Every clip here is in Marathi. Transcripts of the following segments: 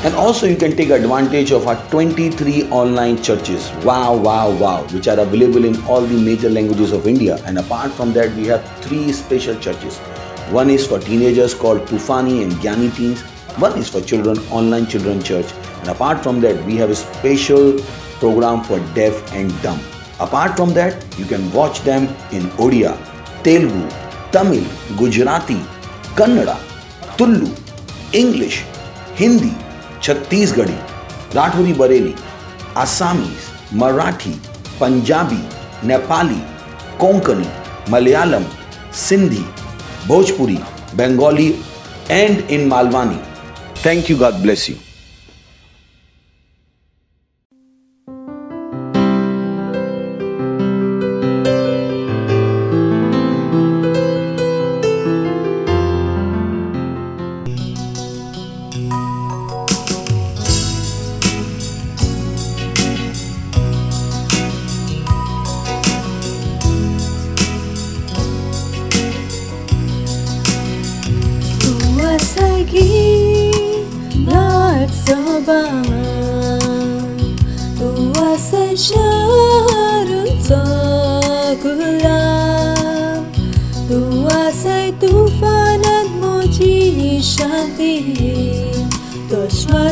And also you can take advantage of our 23 online churches, wow, which are available in all the major languages of India. And apart from that, we have 3 special churches. One is for teenagers called Tufani and Gyani Teens. One is for children, Online Children Church. And apart from that, we have a special program for deaf and dumb. Apart from that, you can watch them in Odia, Telugu, Tamil, Gujarati, Kannada, Tulu, English, Hindi, Chhattisgarhi, Rathori Bareli, Assamese, Marathi, Punjabi, Nepali, Konkani, Malayalam, Sindhi, Bhojpuri, Bengali and in Malwani. Thank you. God bless you.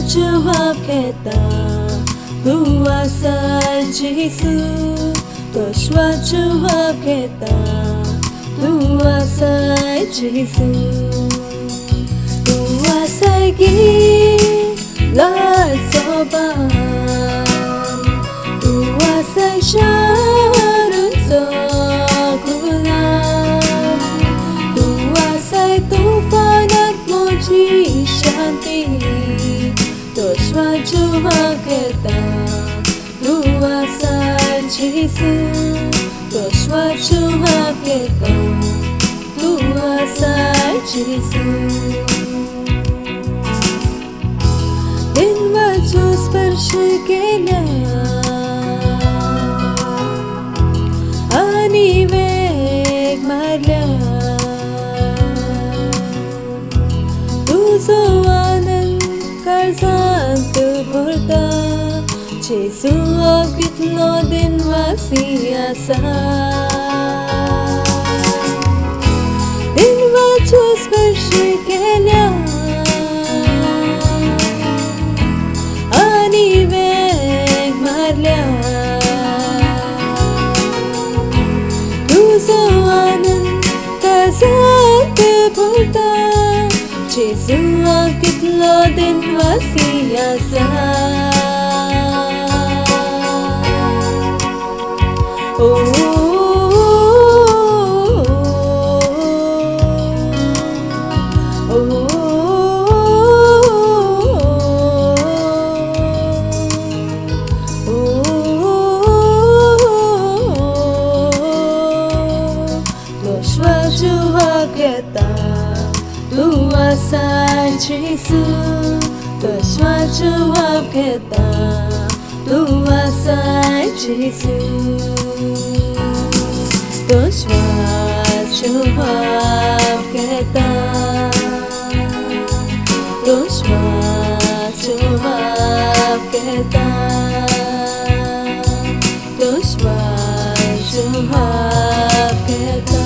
Jawab kehta tu asal Yesu, Joshua jawab kehta tu asal Yesu, tu asal Gilad Zoban, tu asal Sharon Zogulam, tu asal Tufan at Moji Shanti. Joshua jawab kehta tu asal Yesu, Joshua jawab kehta tu asal Yesu. Din baju sparsh kelia ani veg marlia tu zo Sant Bhurta Jesu kitno din wasiya sa din vachu sparsh kelia ani veg marlia tu zo anand ka Sant Bhurta Jesu kitno din wasiya sa Joshua jawab kehta tu asal Yesu, Joshua jawab kehta tu asal Yesu, Joshua jawab kehta, Joshua jawab kehta, Joshua jawab kehta.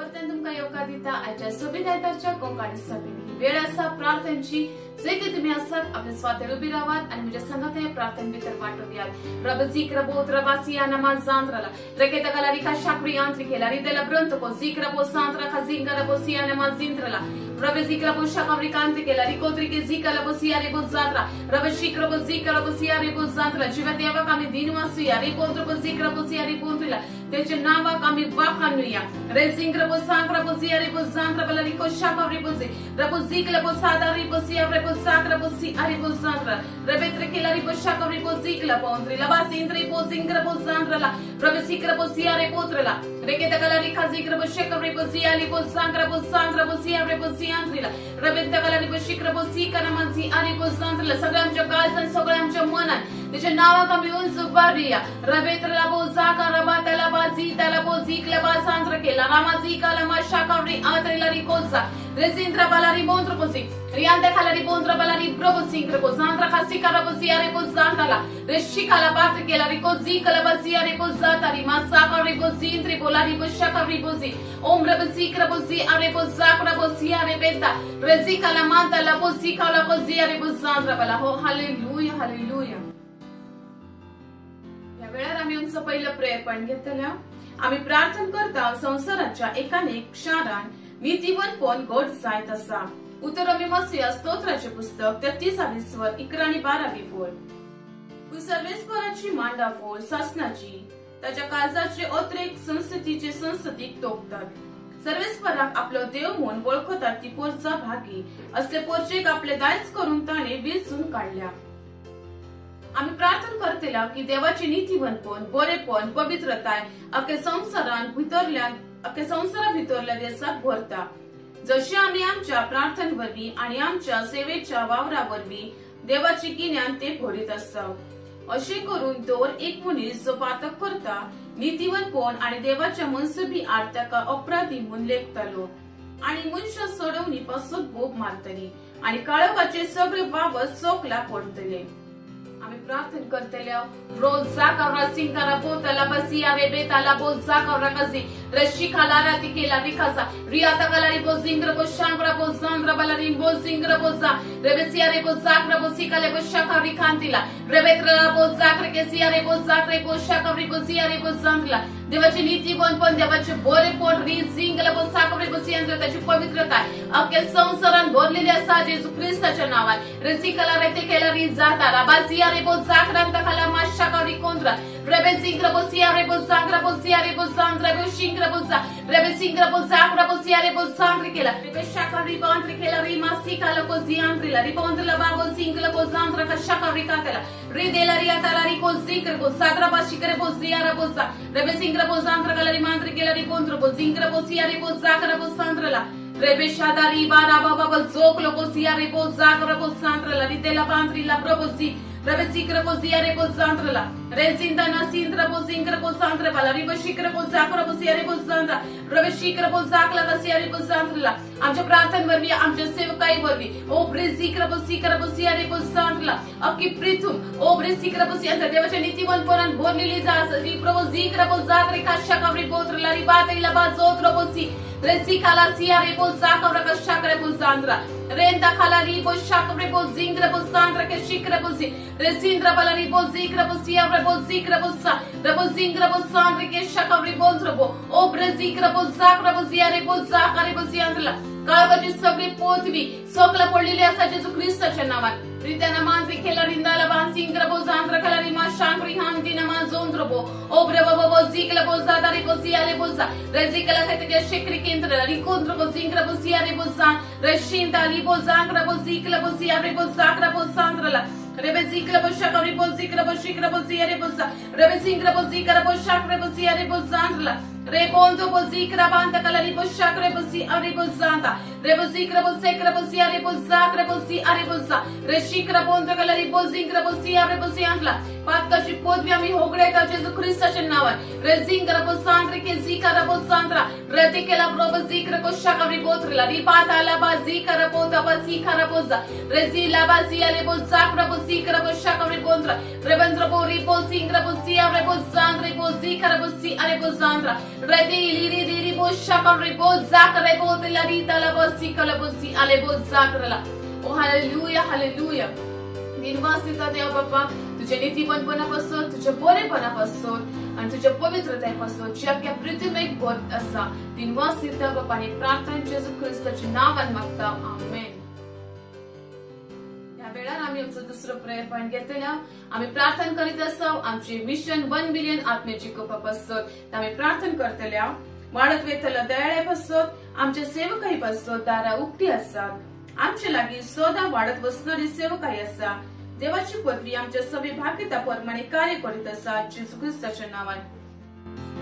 परतन तुमका योगा दिता आजच्या सुविधाच्या कोंकणी सभेनी वेळ असा प्रार्थनेची जे की तुम्ही असतात आपल्या स्वातंत्र्य उभी राहात आणि म्हणजे संगत हे प्रार्थना भितर वाटून घ्याल रब जिक्र बोत रबासिया नमाज जानरला रकेता कला रिका शाकरी आंत्रिकेला रिदेला ब्रंत को जिक्र बो सांत्रा खजिंगा रबोसिया नमाज जिंत्रला रब जिक्र बो शाकरी आंत्रिकेला रिकोत्री के जिकला बोसिया रे बो जानरा रब जिक्र बो जिक्र बोसिया रे बो जानरा जीवदेवा कामी दिनवासिया रे पोंत्र बो जिक्र बोसिया रे पोंत्रिला त्याचे नावा कामी वाकानुया रे जिंक्र बो सांत्रा बोसिया रे बो जानरा बला रिको शाकरी बोसी रब जिक्र बो सादा रे बोसिया रे बो sakra bosi ari bo zantra rebetre ke lari bo shakri bo zikla pondri la basindri bo zingra bo zantra la rebesikra bo siare potrela reketa kalari khazikra bo shakri bo siali bo zangra bo sangra bo siare bo siantri la rebeta kalari bo shikra bo sikana manzi ari bo zantra la सगळ्यांच्या काळजात सगळ्यांच्या मनात त्याच्या नावा कमी उंच उभारिया रबेत्रला बो जाका रबातला बाजी तला बो जिकला बा सांत्र केला रामाजी काला मा शाकरी आत्रेला रिकोसा रेसिंद्रा बालारी बोंत्र कोसी रियांदा खालारी बोंत्र बालारी ब्रोबो सिंग्र को सांत्र खासी करा बो सियारे को सांतला रेशी खाला बात केला रिको जी कला बा सियारे को जातारी मा साकरी को सिंद्री बोलारी को शाकरी को सी ओम रब सिक्र बो सी अरे को जाकरा बो सियारे बेता रेसी खाला मांता ला बो सी खाला को सियारे को सांत्र बाला हो हालेलुया हालेलुया वेळार आम्ही आमचं पहिलं प्रेयर पण घेतलं आम्ही प्रार्थना करता संसाराच्या एकानेक क्षारान नीतिवंतपण घट जायत असा उतर आम्ही मसिया स्तोत्राचे पुस्तक 33 वर 11 आणि 12 फोड तू सर्वेस्पराची मांडा फोड शासनाची त्याच्या काळजाचे अतिरेक संस्थितीचे संस्थितीक तोपतात सर्वेस्पराक आपलो देव म्हणून ओळखतात ती पोरचा भागी असले पोरचेक आपले दायच करून ताणे विचून काढल्या आम्ही प्रार्थना करतेला की देवाची नीतिवंतपण बरेपण पवित्रताय अख्खे संसारा भितरल्या देशात भरता जशी आम्ही आमच्या प्रार्थनेवरवी आणि आमच्या सेवेच्या वावरावरवी देवाची गिन्यान ते भरीत असतात असे करून दोर एक मनीस जो पातक करता नीतिवंतपण आणि देवाच्या मनसुबी आर्ताका अपराधी म्हणून लेखतलो आणि मनुष्य सोडवणी पासून बोब मारतली आणि काळोखाचे सगळे वावर चोकला पडतले आम्ही प्रार्थना करतेल्या रोज जाकावरा सिंकारा बोतला बसिया रे बेताला बोज जाकावरा कसी रशी खाला राती केला विकासा रियाता कलारी बोज जिंग्र बोज शांग्रा बोज जांग्रा बलारी बोज जिंग्र बोजा रेबेसिया रे बोज जाकरा बोज सिकाले बोज शाकावरी खांतीला रेबेत्रला बोज जाकरे के सिया रे बोज जाकरे बोज शाकावरी बोज सिया रे बोज जांगला देवाची नीतिवंत पण देवाचे बोरे पोट री जिंगला बोज साकावरी बोज सियांद्र त्याची पवित्रता अख्खे संसारान भरलेली असा येशू ख्रिस्ताच्या नावात रेसिकला रे ते केला री जाता राबासिया रे बोज जाकरांत खाला मा शाकावरी कोंद्रा रेबे जिंग्र बोज सिया रे बोज जांग्रा बोज सिया रे बोज जांग्रा बोज शिंग्र बोज रेबे सिंग्र बोज जाकरा बोज सिया रे बोज जांग्री केला रेबे शाकावरी बांद्री केला री मासी काला को जियांद्रीला री बांद्रला बाबो सिंगला बोज जांग्रा का शाकावरी कातेला री देला री आताला री को जिंग्र को सागरा बा शिकरे बोज सिया रे बोज रेबे सिंग्र बोज जांग्रा काला री मांद्री केला री कोंद्र बोज जिंग्र बोज सिया रे बोज जाकरा बोज सांद्रला रेबे शादारी बारा बाबा बोज जोकलो को सिया रे बोज जाकरा बोज सांद्रला री देला बांद्रीला प्रभोसी रबे सिक्र को सिया रे बोज सांद्रला रे जिंदाना सिंद्र बोज जिंग्र बोज सांद्र बाला री बो शिक्र बोज जाकरा बोज सिया रे बोज सांद्रा रबे शिक्र बोज जाकला का सिया रे बोज सांद्रला आमच्या प्रार्थनेवरवी आमच्या सेवकाईवरवी ओ ब्रे सिक्र बोज सिया रे बोज सांद्रला अक्की पृथुम ओ ब्रे सिक्र बोज सिया देवाच्या नीतिवंतपणान भरलेली जा री प्रभु जिंग्र बोज जाकरे का शाकावरी बोत्रला री बातेला बा जोत्र बोसी रेसी खाला सिया रे बोज जाकरा का शाकरे बोज सांद्रा रेंदा खाला री बोज शाकरे बोज जिंग्र बोज सांद्रा के शिक्र बोसी रेसिंद्र बाला री बोज जिंग्र बोज सिया रे बोज जिंग्र बोज सा रबो जिंग्र बोज सांद्रे के शाकरे बोज रबो ओ ब्रे जिंग्र बोज जाकरा बोज सिया रे बोज जाकरे बोज सियांद्रला काळवाची सगळी पोथवी सोकला पडलेली असा येशू ख्रिस्ताच्या नावात रित्याना मांत्री केला रिंदाला बान सिंग्र बोज आंद्र खाला री मा शांक्री हांती नमा जोंद्र बो ओ ब्रे बाबा बोज जिकला बोज दादारी बोज सिया रे बोज रेजिकला ते के शिक्री केंद्र री कोंद्र बोज जिंग्र बोज सिया रे बोज रेशिंदा री बोज आंग्र बोज जिकला बोज सिया रे बोज जाकरा बोज सांद्रला रेबे जिकला बोज शाकरी बोज जिकला बोज शिक्र बोज सिया रे बोज रेबे सिंग्र बोज जिकरा बोज शाकरे बोज सिया रे बोज सांद्रला रे बोंदो बोज जिकरा बांता कला री बोज शाकरे बोज सिया रे बोज सांता रे बोज जिकरा बोज सेकरा बोज सिया रे बोज जाकरा बोज सिया रे बोज रे शिक्रा बोंदो कला री बोज जिंग्रा बोज सिया रे बोज सांद्रला पातकाची पदवी आम्ही होगडायता जेजू ख्रिस्ताच्या नावात रेझिंग रबो सांत्रे के झिका रबो सांत्रा रतिकेला प्रभु झिक्र को शकरी बोत्रला रिपाता लाबा झिका रबो तबा झिका रबोजा रेझी लाबा झिया लेबो जाक रबो झिका रबो शकरी बोंत्रा रेबंद्र बो रिबो सिंग रबो झिया रबो सांग रबो झिका रबो सी अरेबो सांत्रा रेदी लिरी लिरी बो शकरी बो जाक रबो तला रिता लाबो झिका रबो सी अलेबो जाकरला ओ हालेलुया हालेलुया निर्वासिता देव बाप्पा तुझ्या नीतिवंतपणापासून तुझ्या बरेपणापासून आणि तुझ्या पवित्रतेपासून जी अख्ख्या पृथ्वीमेक भरत असा निर्वासिता बाप्पा आणि प्रार्थना येशू ख्रिस्ताच्या नावान मागता आमेन. या वेळार आम्ही आमचं दुसरं प्रेयर पॉइंट घेतलेला आम्ही प्रार्थना करीत असाव आमचे मिशन 1 मिलियन आत्म्याची कोपापासून आम्ही प्रार्थना करतल्या वाढत वेतला दयाळेपासून आमच्या सेवकाईपासून दारा उक्ती असतात आमच्या लागी सदा वाढत बसणारी सेवकाई असा देवाची पदवी आमच्या सभी भाग्यताप्रमाणे कार्य करीत असा येशू ख्रिस्ताच्या नावात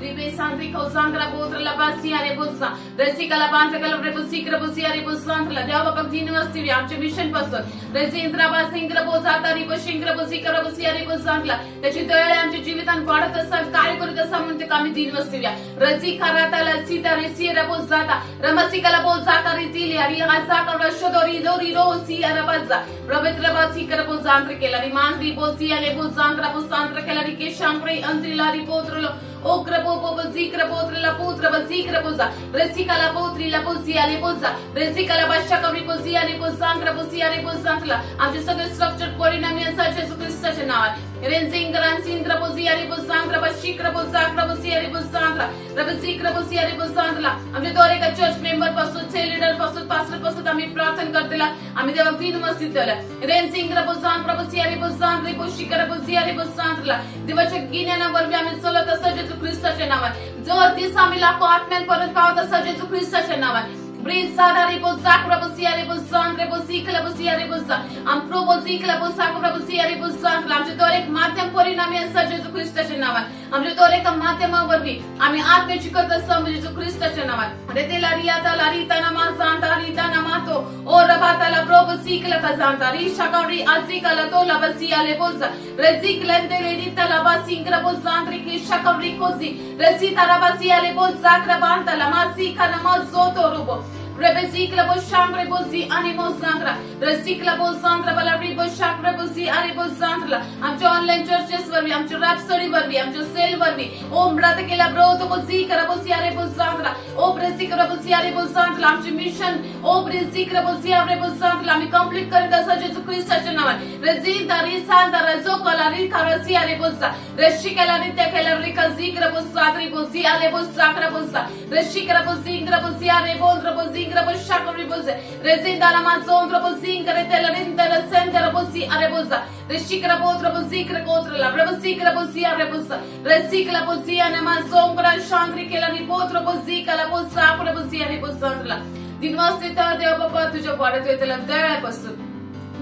रिबे सांत्रिको सांग्रा बोत्र लबासी अरे बोसा रसिकला बांत्रकला रेबुसी क्रबुसी अरे बोसांतला देवा बाप्पा दिनवस्ती आमच्या मिशन पासून रजिंद्रा बासिंग्र बोजाता रिबो शिंग्र बोसी क्रबुसी अरे बोसांतला त्याची दया आमच्या जीवितान वाढत असतात कार्य करीत असा म्हणते आम्ही दिनवस्ती रजी खराताला सीता रेसी रबो जाता रमसिकला बोजाता रितिली अरे आजा कर शदोरी दोरी रोसी अरबाजा पवित्र बासी क्रबो जांत्र केला रि मांद्री बोसी अरे बोजांत्रा बोसांत्र केला रि के शांप्रे अंत्रिला रि बोत्रलो ओ क्रबो बोबो झिक्र बोत्रला पुत्र बझिक्र बोजा रसिकला बोत्रीला बोसी अरे बोजा रसिकला बादशाह कवरी बोसी अरे बोजांत्र बोसी अरे बोजांतला आमचे सगळे स्ट्रक्चर परिणामी असा येशू ख्रिस्ताच्या नावात रेंजिंग रांसिंद्र बोसी अरे बोजांत्र बशिक्र बोजाक्र बोसी अरे बोजांत्र रबसिक्र बोसी अरे बोजांतला आमचे दोरे का चर्च मेंबर पासून से लीडर पासून पास्टर पासून आम्ही प्रार्थना करतेला आम्ही देवा तीन मस्जिद देला रेंजिंग बोजांत्र बोसी अरे बोजांत्र बोशिक्र बोसी अरे बोजांतला देवाच्या गिन्यानावर आम्ही चलत असतो येशू ख्रिस्ताच्या नावात जो दिस आम्ही लाखो आत्म्यांपर्यंत पावत असतो येशू ख्रिस्ताच्या नावात ब्रीज सादारी बोजाक प्रभुसी अरे बोजांत्र बोसिकला बोसी अरे बोजा आम प्रोबोसिकला बोसाक प्रभुसी अरे बोजांत्र आमचे दोर एक माध्यम परिणामी असतात येशू ख्रिस्ताच्या नावात आमचे दोर एक माध्यमावर बी आम्ही आत्म्याची करत असतो येशू ख्रिस्ताच्या नावात रेतेला रियाता लारिता नमा सांता रिता नमातो ओ रबाताला प्रोबोसिकला कजांता रि शकवरी आजिकला तो लबसी अरे बोजा रेजिकला तेले रिता लबासिंग्र बोजांत्र की शकवरी कोसी रेसिता रबासी अरे बोजाक रबांता लमासिका नमाजोतो रुबो Rebezikla bo shangre bozi animo sangra resikla bo sangra balabri bo shakre bozi अरे bo sangra आमच्या ऑनलाइन चर्चेस वर भी आमच्या रॅप्सोडी वर भी आमच्या सेल वर भी ओ मृत केला ब्रोत बोजी करा बोसी अरे bo sangra ओ ब्रेसिकरा बोसी अरे bo sangra आमचे मिशन ओ ब्रेसिकरा बोसी अरे bo sangra आम्ही कंप्लीट करीत असो येशू ख्रिस्ताच्या नावात रेजिंदा रि सांता रजो कला रि खरसी अरे बोसा रेशिकला रि तेकला रि कजिकरा बोसा रि बोसी अरे bo sakra bosa रेशिकरा बोसी इंग्रा बोसी अरे बोंद्र बोसी Shakari Boze, Resindala Mazondra Bozinga, Telarindala Sendra Bosi Arebosa, Reshikra Botra Bozikra Kotra, Rebasikra Bosi Arebosa, Resikla Bosia Namazongra, Chandri Kelani Botra Bozika, La Bosa, Bosi Arebosandla. Dinvasita de Papa to your water to the Dara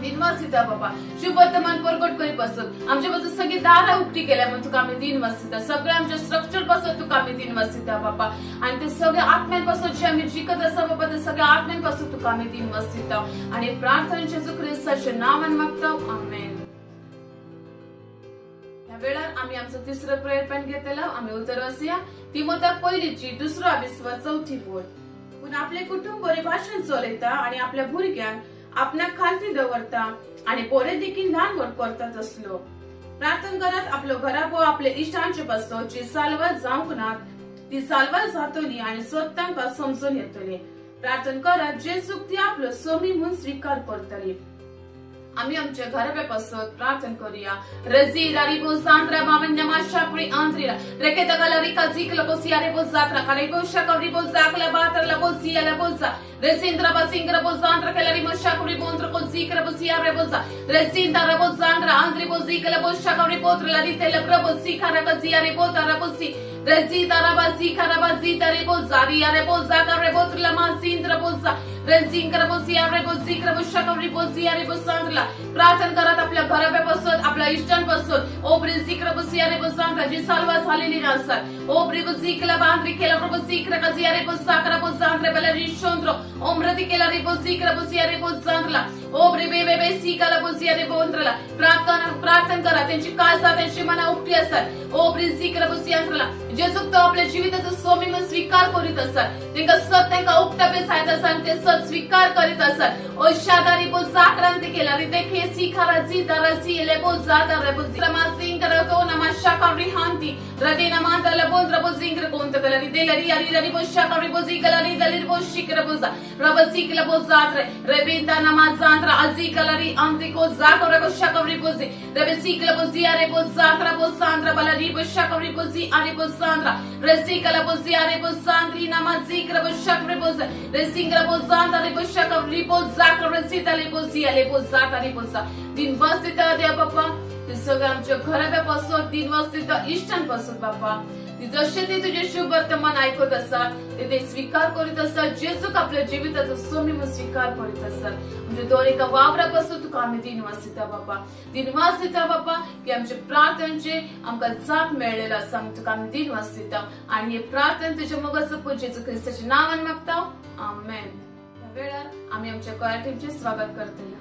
दिनवासिता बाबा शुभ वर्तमान प्रगट करी पासून आमच्या पासून सगळी दारा उक्ती केल्या म्हणून तुका आम्ही दिनवासिता सगळे आमच्या स्ट्रक्चर पासून तुका आम्ही दिनवासिता बाबा आणि ते सगळ्या आत्म्यांपासून जे आम्ही शिकत असा बाबा ते सगळ्या आत्म्यांपासून तुका आम्ही दिनवासिता आणि प्रार्थना येशू ख्रिस्ताच्या नावान मागतो आमेन. या वेळार आम्ही आमचं तिसरं प्रेयर पॉइंट घेतलेला आम्ही उतर वसूया तिमोथेय पहिलीची 2:20 बोल पण आपले कुटुंब बरे भाषण चलयता आणि आपल्या भुरग्यांक आपल्या खालती दवरता आणि पोरे देखील लहान वर करतात असलो प्रार्थना करत आपलं घरापो आपले इष्टांचे पासून जी सालवा जावंक ना ती सालवा जातली आणि स्वतःका समजून येतली प्रार्थना करत जे चूक ती आपलं सोमी म्हणून स्वीकार करतली आम्ही आमच्या घरापासून प्रार्थना करूया रजी रारिबो सांत्रा बावन्यमा शापरी आंत्रीला रेकेतगला रिका जिकला बोसी अरेबो जात्रा करेबो शकवरीबो जाकला बातरला बोसी अला बोजा रेसिंद्रा बासिंग्रा बो सांत्रा केलारी मो शापरी बोंत्र को जिकरा बोसी अरेबो जा रेसिंद्रा रबो सांत्रा आंत्री बो जिकला बो शकवरी बोत्रला रितेला प्रबो सिखारा का जियारे बोता रबोसी Rezita rabasi karabazita reboza ria reboza karebotla masintra boza रेजिंग करबोसिया रेबोसी करबोशा रिबोसिया रिबोसांद्रला प्रार्थना करत आपल्या घरापासून आपल्या इष्टांपासून ओ ब्रिजिक रबोसिया रिबोसांद्रा जी सालवा झालेली नसतात ओ ब्रिजिकला बांद्री केला रबोसिक रकाजिया रिबोसा करबोसांद्रा बेला रिशोंद्रो ओ मृति केला रिबोसिक रबोसिया रिबोसांद्रला ओ ब्रिबे बेबे सिकाला बोसिया रिबोंद्रला प्रार्थना करा त्यांची काळजा त्यांची मना उकटी असतात ओ ब्रिजिक रबोसियांद्रला जे सुक्त आपल्या जीविताचा स्वामी स्वीकार करीत असतात त्यांना सत त्यांना उकटा बेसायचा सांगते सत स्वीकार करीत असतात ओ शादारी बो जाक्रांती केला रे देखे सिखारा जी दरसी लेबो जादा रेबो रमा सिंग करतो नमा शाकावरी हांती रदेना मांतला बोंद्र बो जिंग्र कोंत कला रे देलरी अरी ररी बो शाकावरी बो जिगला रे दलिर बो शिकर बो जा रब सिकला बो जात्रे रेबिंता नमा जांत्रा अजी कलरी अंति को जाकर बो शाकावरी बो जी रबे सिकला बो जी अरे बो जात्रा बो सांद्रा बलरी बो शाकावरी बो जी अरे बो सांद्रा रेसिकला बो जी अरे बो सांद्री नमा जिकर बो शाकावरी बो रेसिंग्र बो जांत्रा रे बो शाकावरी बो जाकर रेसिता ले बो जी अले बो जाता रे बो सा दिन वास्ते द्या बाप्पा ते सगळं आमच्या घरापासून दिन वास्ते इष्टांपासून बाप्पा जसे ते तुझे शुभ वर्तमान ऐकत असतात ते स्वीकार करीत असतात जेजूक आपल्या जीविताचा स्वामी म्हणून स्वीकार करीत असतात म्हणजे दोन एका वावरापासून तुका आम्ही दिनवासिता बाप्पा की आमच्या प्रार्थनेचे आमका जाप मिळलेला असा तुका आम्ही दिनवासिता आणि हे प्रार्थना तुझ्या मगाचं जेजू ख्रिस्ताच्या नावाने मागता आमेन. या वेळार आम्ही आमच्या कोयर टीमचे स्वागत करतोय.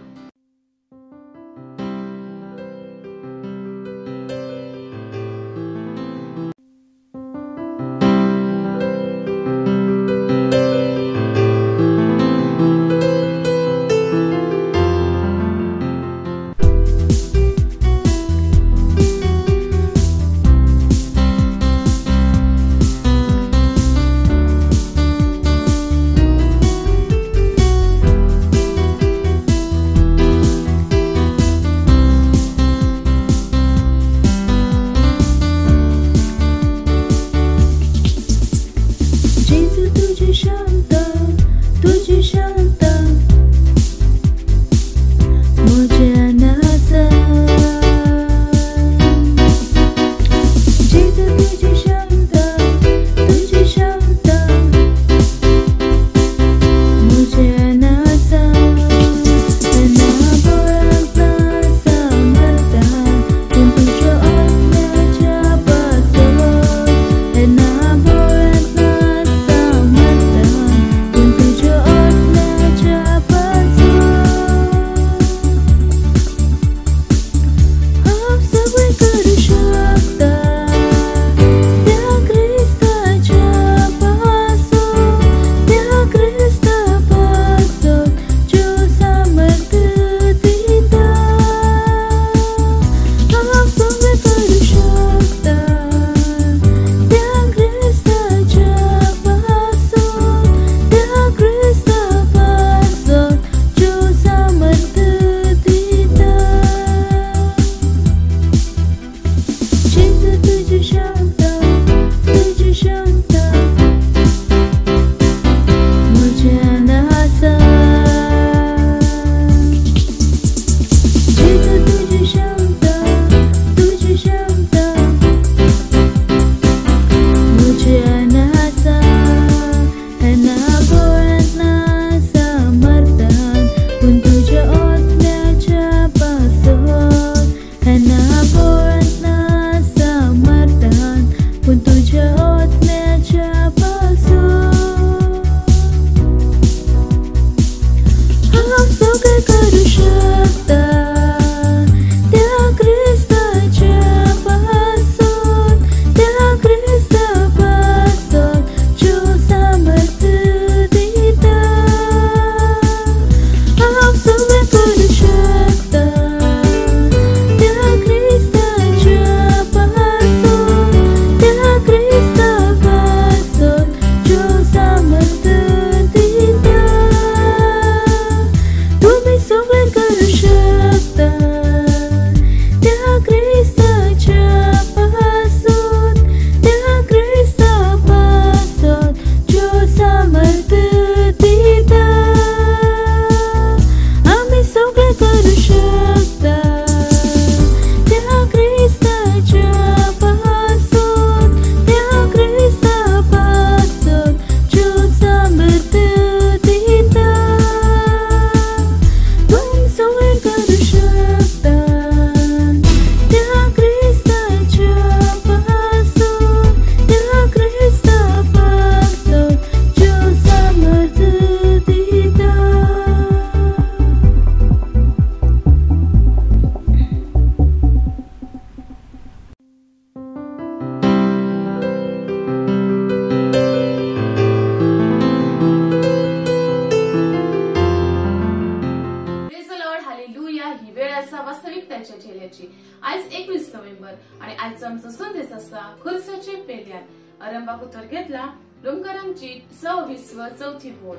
बरोबर आणि आजचा आमचा संदेश असा खुर्साचे पेल्यान आरंभाक उतर घेतला रोमकारांची 26 व 4 बोल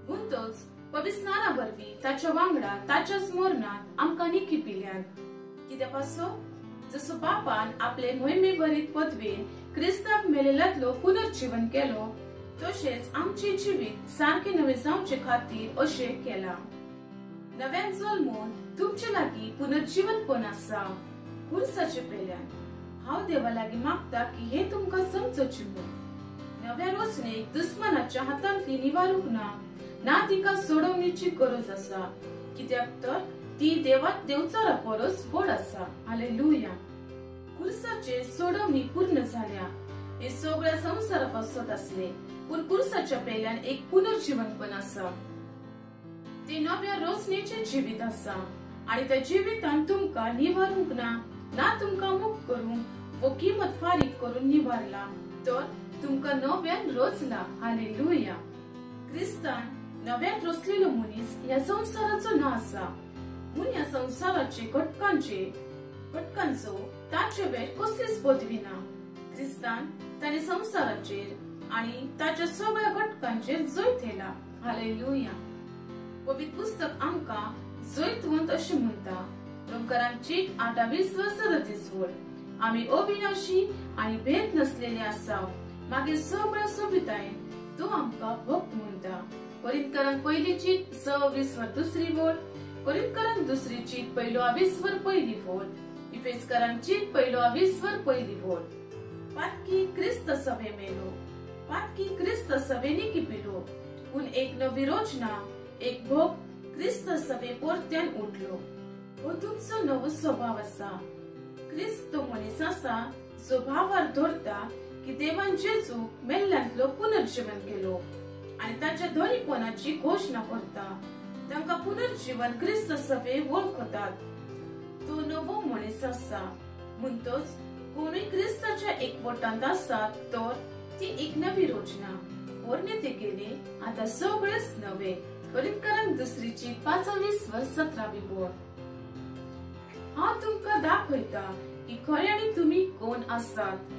गुंतोच पविस्नारा वरवी ताच्या वांगडा ताच्या स्मरणात आमकां निखी पिल्यान कित्या पासो जसो बापान आपले मोहिमे भरीत पदवेन क्रिस्ताक मेलेल्यांतलो पुनर्जीवन केलो तशेंच आमचे जिवीत सारखे नवे जावचे खातीर अशें केला नव्यान जल्मून तुमचे लागीं पुनर्जीवनपण आसा खुर्साचे पेल्यान हांव देवा लागीं मागता की हे तुमकां समजोचें म्हूण नव्या रोचणेक दुस्मनाच्या हातांतली निवारूंक ना तिका सोडवणेची गरज आसा कित्याक तर ती देवात देवचारा परस व्हड आसा हालेलुया खुर्साचे सोडवणी पूर्ण जाल्या हे सगळ्या संवसारापासत आसले पूण खुर्साच्या पेल्यान एक पुनर्जीवन पण आसा ते नव्या रोचणेचे जिवीत आसा आणि त्या जिवितान तुमकां निवारूंक ना तुमकां मुक्त करूंक व किंमत फारीक करून निवारला तर तुमकां नव्यान रोचला हालेलुया क्रिस्तान नव्यान रोचलेलो मनीस ह्या संवसाराचो ना आसा म्हूण ह्या संवसाराचे घटकांचो ताचे वेळ कसलीच पदवी ना क्रिस्तान ताणे संवसाराचेर आणि ताच्या सगळ्या घटकांचेर जैत केला हालेलुया पवित्र पुस्तक आमकां जैतवंत अशें म्हणटा रोमकारांची 28 व 37 बोल आमी अविनाशी आणि भेद नसलेले आसाव मागीर सगळ्या सोबितायेन तो आमकां भक्त म्हणटा कोरिंथकारांक पयलीची 26 वर 2 बोल कोरिंथकारांक दुसरीची 20 वर 1 बोल इफेसकारांची 20 वर 1 बोल पातकी क्रिस्त सभे मेलो पातकी क्रिस्त सभेनी किपिलो पूण एक नवी रोचना एक भोग क्रिस्त सभे परत्यान उठलो हो तुमचो नवो स्वभाव आसा क्रिस्त तो मनीस आसा जो भावार धरता की देवान जेजूक मेल्ल्यांतलो पुनर्जीवन केलो आणि ताच्या धनीपणाची घोषणा करता तांकां पुनर्जीवन क्रिस्त सभे वळखतात तो नवो मनीस आसा म्हणटच कोणूय क्रिस्ताच्या एकवटांत आसात तर ती एक नवी रोचना पोरणे ते गेले आता सगळेच नवे कोरिंथकारांक दुसरीची 25 व 17 बोल हांव तुमकां दाखयता की खऱ्यांनी तुमी कोण आसात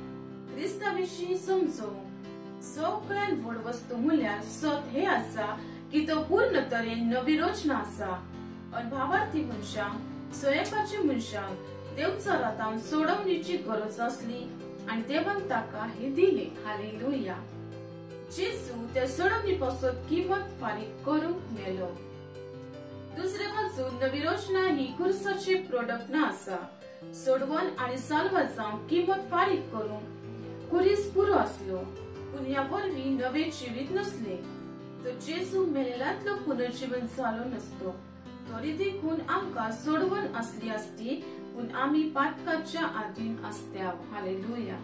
क्रिस्ता विशीं समजो सगळ्यान व्हड वस्तू म्हळ्यार सत हे आसा की तो पूर्ण तरेन नवी रोचना आसा आनी भावार्थी मनशांक सोयेपाच्या मनशांक देवचारांत सोडवणेची गरज आसली आणि देवान ताका हे दिले हालेलुया जेजू त्या सोडवणीपासून किंमत फारीक करूंक मेलो दुसरे बाजून नवी रोचना ही खुर्साची प्रोडक्ट ना आसा सोडवण आणि साल्वाजांक किंमत फारीक करूंक कुरीस पुरो आसलो पूण ह्या वरवीं नवे जिवीत नसले तो जेजू मेलेल्यांतलो पुनर्जीवन जालो नसतो तरी देखून आमकां सोडवण आसली आसती पूण आमी पातकाच्या आधीन आसत्याव हालेलुया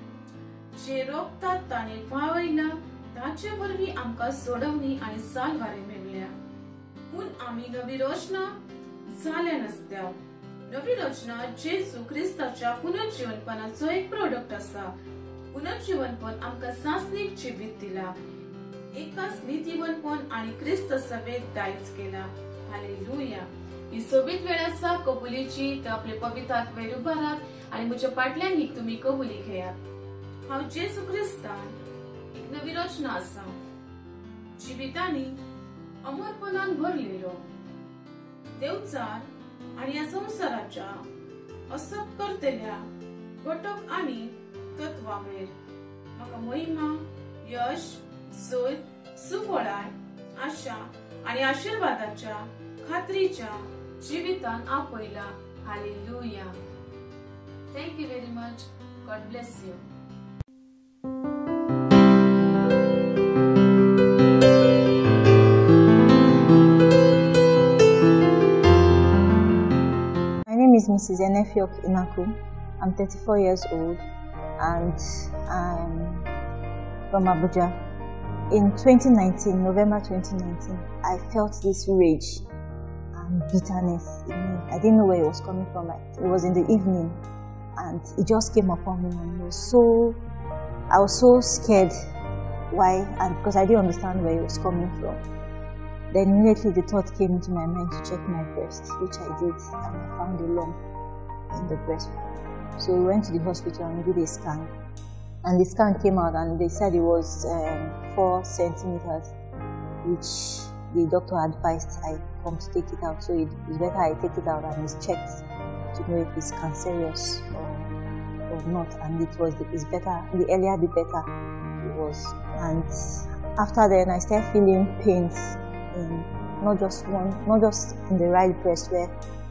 जे रोगतात ताणे व्हावयला ताचे वरवीं आमकां सोडवणी आणि साल्वारे मेळ्ळ्या पूण आमी नवी रोचना जाल्या नसत्याव नवी रोचना जेजू क्रिस्ताच्या पुनर्जीवनपणाचो एक प्रोडक्ट आसा पुनर्जीवनपण आमकां सांसणीक जिवीत दिला एकाच नीतिवनपण आणि क्रिस्त सभेत दायज केला हालेलुया ही सोबीत वेळ आसा कबुलीची तर आपले पवित्र आत्मेर उबारात आणि म्हज्या फाटल्यान ही तुमी कबुली घेयात हांव जेजू क्रिस्तान एक नवी रचना आसा जिवितांनी अमरपणान भरलेलो देवचार आणि या संसाराच्या असत करतेल्या घटक आणि तत्वांवेर म्हाका महिमा यश जोत सुफळाय आशा आणि आशीर्वादाच्या खात्रीच्या जिवितान आपयला hallelujah thank you very much God bless you My name is Mrs. Enefiok Inaku. I'm 34 years old and I'm from Abuja. In 2019, November 2019, I felt this rage and bitterness in me. I didn't know where it was coming from. It was in the evening and it just came upon me and I was so scared. Why? And because I didn't understand where it was coming from. Then immediately the thought came into my mind to check my breast, which I did, and I found a lump in the breast. So we went to the hospital and did a scan. And the scan came out and they said it was 4 centimeters, which the doctor advised I come to take it out. So it's better I take it out and it's checked to know if it's cancerous or not. And it's better, the earlier the better it was. And after then I started feeling pains in not just in the right breast where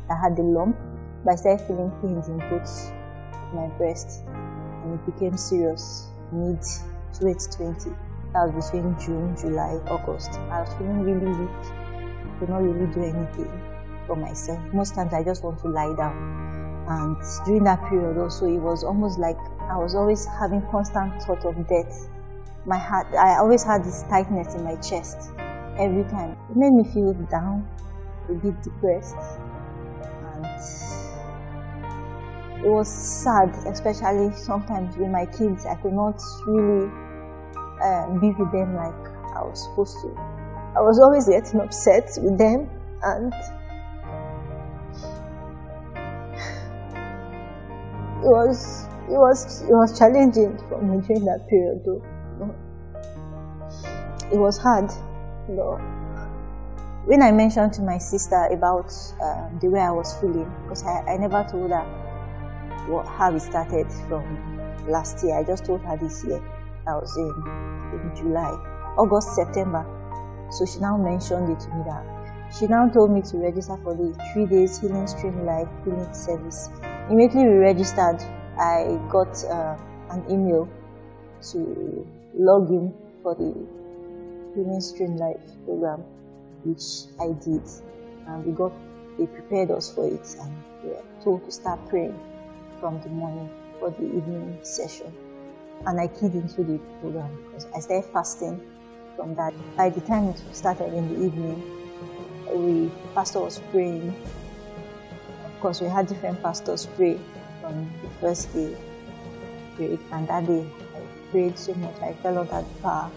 I had the lump, but I started feeling pains in both my breast, and it became serious mid-2020. That was between June, July, August. I was feeling really weak, could not really do anything for myself. Most times I just want to lie down. And during that period also, it was almost like I was always having constant thought of death. My heart, I always had this tightness in my chest every time. It made me feel down, a bit depressed, and it was sad, especially sometimes with my kids. I could not really be with them like I was supposed to. I was always getting upset with them, and it was challenging for me during that period though. It was hard. When I mentioned to my sister about the way I was feeling, because I never told her how it started from last year. I just told her this year. I was in July, August, September. So she now mentioned it to me that she now told me to register for the 3 days Healing Stream Life healing service. Immediately we registered, I got an email to log in for the Healing Stream Life program, which I did, and they prepared us for it, and we were told to start praying from the morning for the evening session. And I keyed into the program because I started fasting from that. By the time it started in the evening, the pastor was praying. Of course, we had different pastors pray from the first day, and that day I prayed so much, I fell under the power.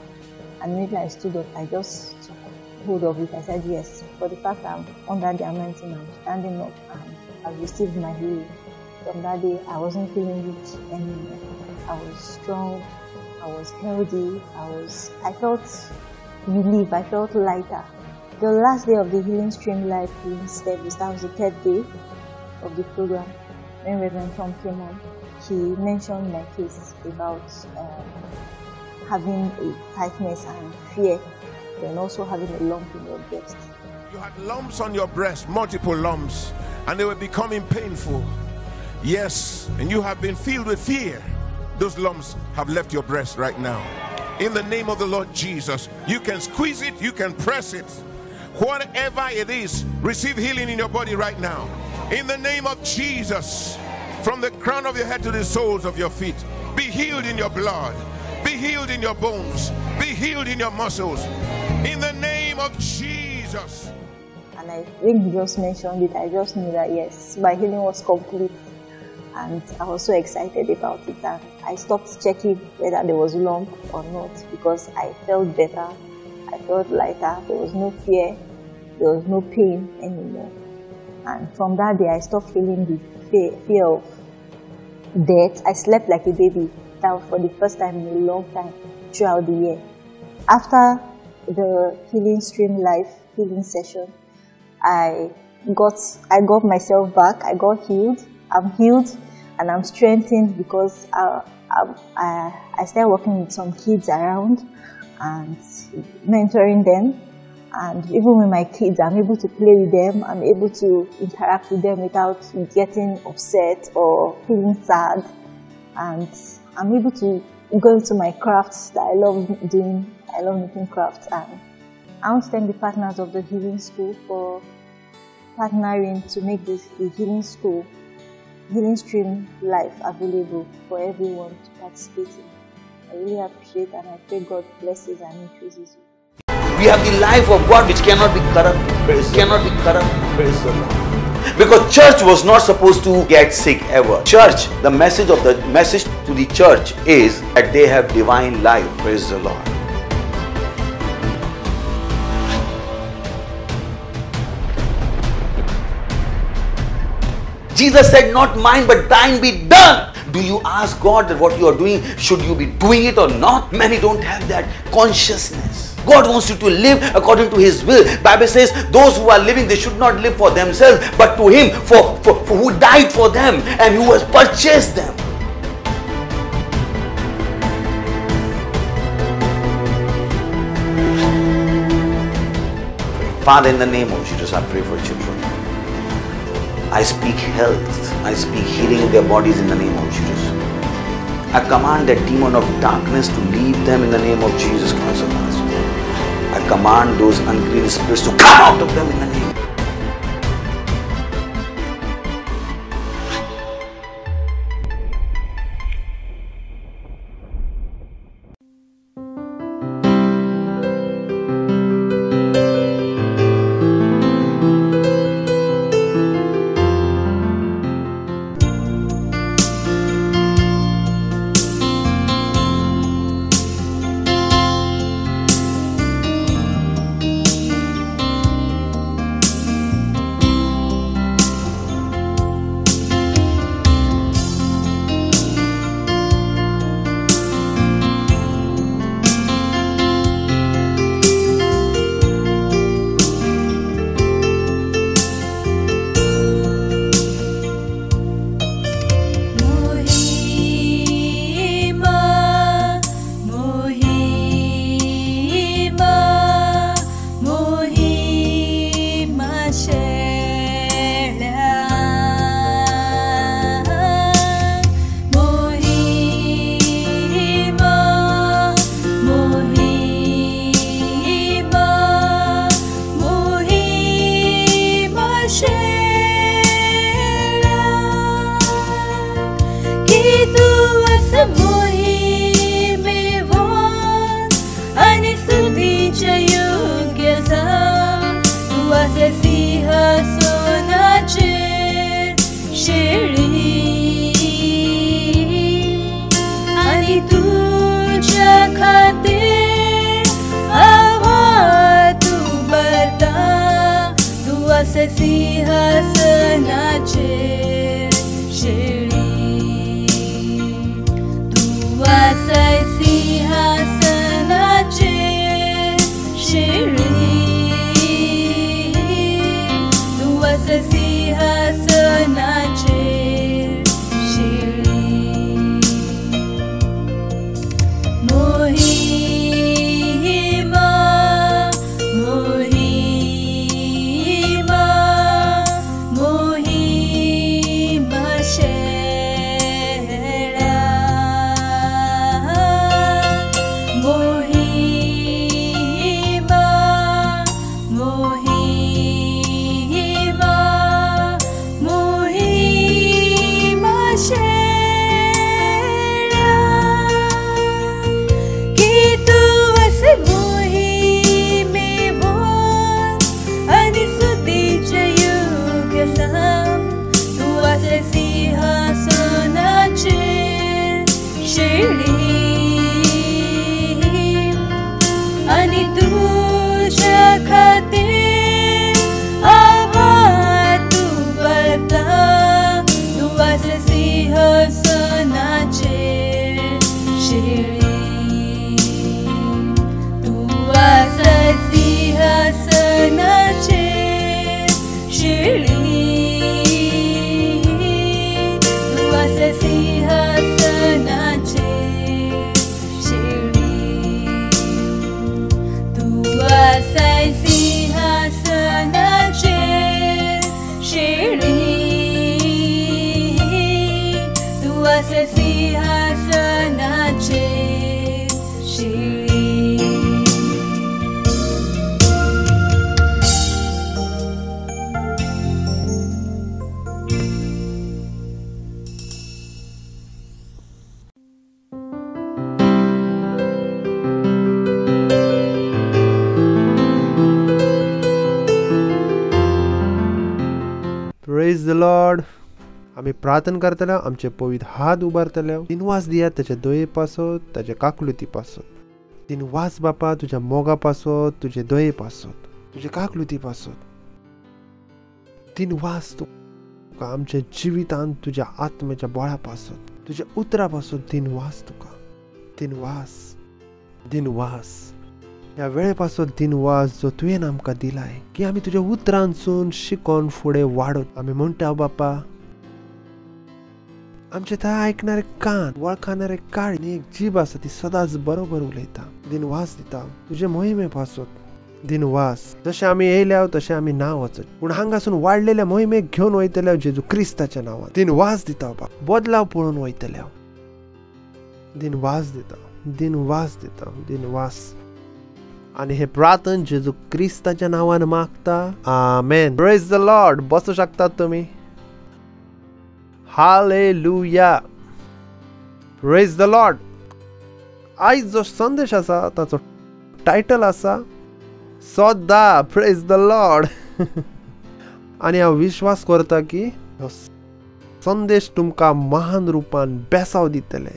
And immediately I stood up, I just took hold of it. I said, yes, for the fact that I'm under the anointing, I'm standing up and I've received my healing. From that day, I wasn't feeling weak anymore. I was strong, I was healthy, I felt relief, I felt lighter. The last day of the Healing Stream Life healing service, that was the 3rd day of the program, when Reverend Tom came on, he mentioned my case about having a tightness and fear, and also having a lump in your breast. You had lumps on your breast, multiple lumps, and they were becoming painful. Yes, and you have been filled with fear. Those lumps have left your breast right now. In the name of the Lord Jesus, you can squeeze it, you can press it. Whatever it is, receive healing in your body right now. In the name of Jesus, from the crown of your head to the soles of your feet, be healed in your blood. Be healed in your bones. Be healed in your muscles. In the name of Jesus. And when he just mentioned it, I just knew that yes, my healing was complete. And I was so excited about it. And I stopped checking whether there was lump or not, because I felt better. I felt lighter. There was no fear. There was no pain anymore. And from that day, I stopped feeling the fear of death. I slept like a baby. That was for the first time in a long time throughout the year. After the Healing Stream Life healing session, I got myself back. I got healed. I'm healed and I'm strengthened because I started working with some kids around and mentoring them. And even with my kids, I'm able to play with them. I'm able to interact with them without getting upset or feeling sad. And I'm able to go into my crafts that I love doing. I love making crafts. And I want to thank the partners of the Healing School for partnering to make the Healing School, Healing Stream Life, available for everyone to participate in. I really appreciate it, and I pray God blesses and increases you. We have the life of God which cannot be corrupt. Cannot be corrupt. Praise the Lord. Because church was not supposed to get sick ever. Church, the message to the church is that they have divine life. Praise the Lord. Jesus said, not mine, but thine be done. Do you ask God that what you are doing, should you be doing it or not? Many don't have that consciousness. God wants you to live according to His will. Bible says, those who are living, they should not live for themselves, but to Him, for who died for them and who has purchased them. Father, in the name of Jesus, I pray for children. I speak health. I speak healing in their bodies in the name of Jesus. I command that demon of darkness to leave them in the name of Jesus Christ of Nazareth. I command those unclean spirits to come out of them in the name. Praise the Lord. आम्ही प्रार्थना करतले, आमचे पवित्र हात उबारतले. दिनवास दिया त्याच्या दोये पासत, त्याच्या काकलुती पासत. दिनवास बापा तुझ्या मोगा पासत, तुझे दोये पासत, तुझे काकलुती पासत. दिनवास तू आमच्या जिवितांत तुझ्या आत्म्याच्या बळापासून तुझ्या उतरापासून दिनवास तुका दिनवास या वेळेपासून दिनवास जो तुवें आमकां दिलाय की आमी तुझ्या उतरांसून शिकोन फुडें वाडत आमी म्हणटा बापा आमचे थंय आयकणारे कान वळखणारे काळी आनी एक जीब आसा ती सदांच बरोबर उलयता दिनवास दिता तुजे मोहिमेपासून दिनवास जशें आमी येयल्या तशें आमी ना वचत पूण हांगासून वाडलेल्या मोहिमेक घेवन वयतल्या जेजू क्रिस्ताच्या नांवान दिनवास दिता बाबा बदलाव पळोवन वयतल्या दिनवास दिता आणि हे प्रार्थना जेजू क्रिस्ताच्या नावान मागता आमेन प्रेज द लॉर्ड बसू शकतात तुम्ही हालेलुया प्रेज द लॉर्ड आयज जो संदेश आसा ताचो टायटल आसा सदा प्रेज द लॉर्ड आणि हांव विश्वास करता की हो संदेश तुमकां महान रुपान बेसाव दितले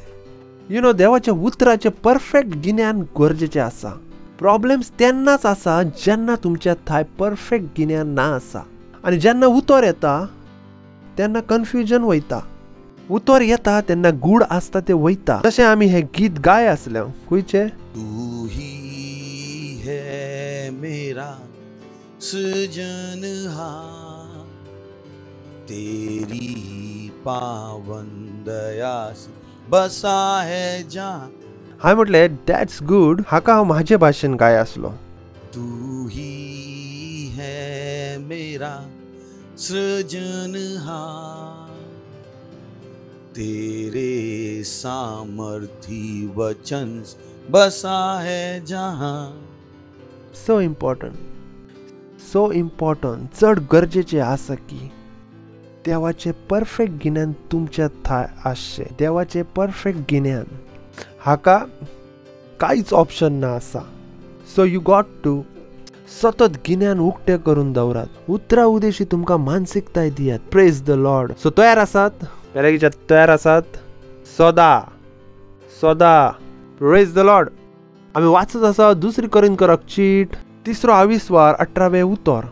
देवाच्या उतराचे परफेक्ट गिन्यान गरजेचे आसा प्रॉब्लेम्स तेन्नाच आसा जेन्ना तुमच्या थंय परफेक्ट गिन्यान ना आसा आनी जेन्ना उतर येता तेन्ना कन्फ्युजन वयता उतर येता तेन्ना गूढ आसता ते वयता तशें आमी हे गीत गाय आसले खंयचे तू ही है मेरा सृजनहार तेरी पावन दया से बसा है जहां हाय म्हटले दॅट्स गुड हाका हांव म्हाजे भाशेन गाय आसलो तू ही है मेरा सृजनहार तेरे सामर्थी वचन बसा है जहां सो इम्पॉर्टंट चड गरजेचे आसा की देवाचे परफेक्ट गिन्यान तुमच्या थंय आसचे देवाचे परफेक्ट गिन्यान हाका कांयच ऑप्शन ना आसा सो यू गॉट टू सतत गिन्यान उक्ते करून दवरात उतरा उदेशी तुमकां मानसिकताय दियात प्रेज द लॉर्ड सो तयार आसात पेरेगीच्या तयार आसात सदा प्रेज द लॉर्ड आमी वाचत आसा 2 कोरिंथीयांक चीट 3 आविस्वार 18 उतर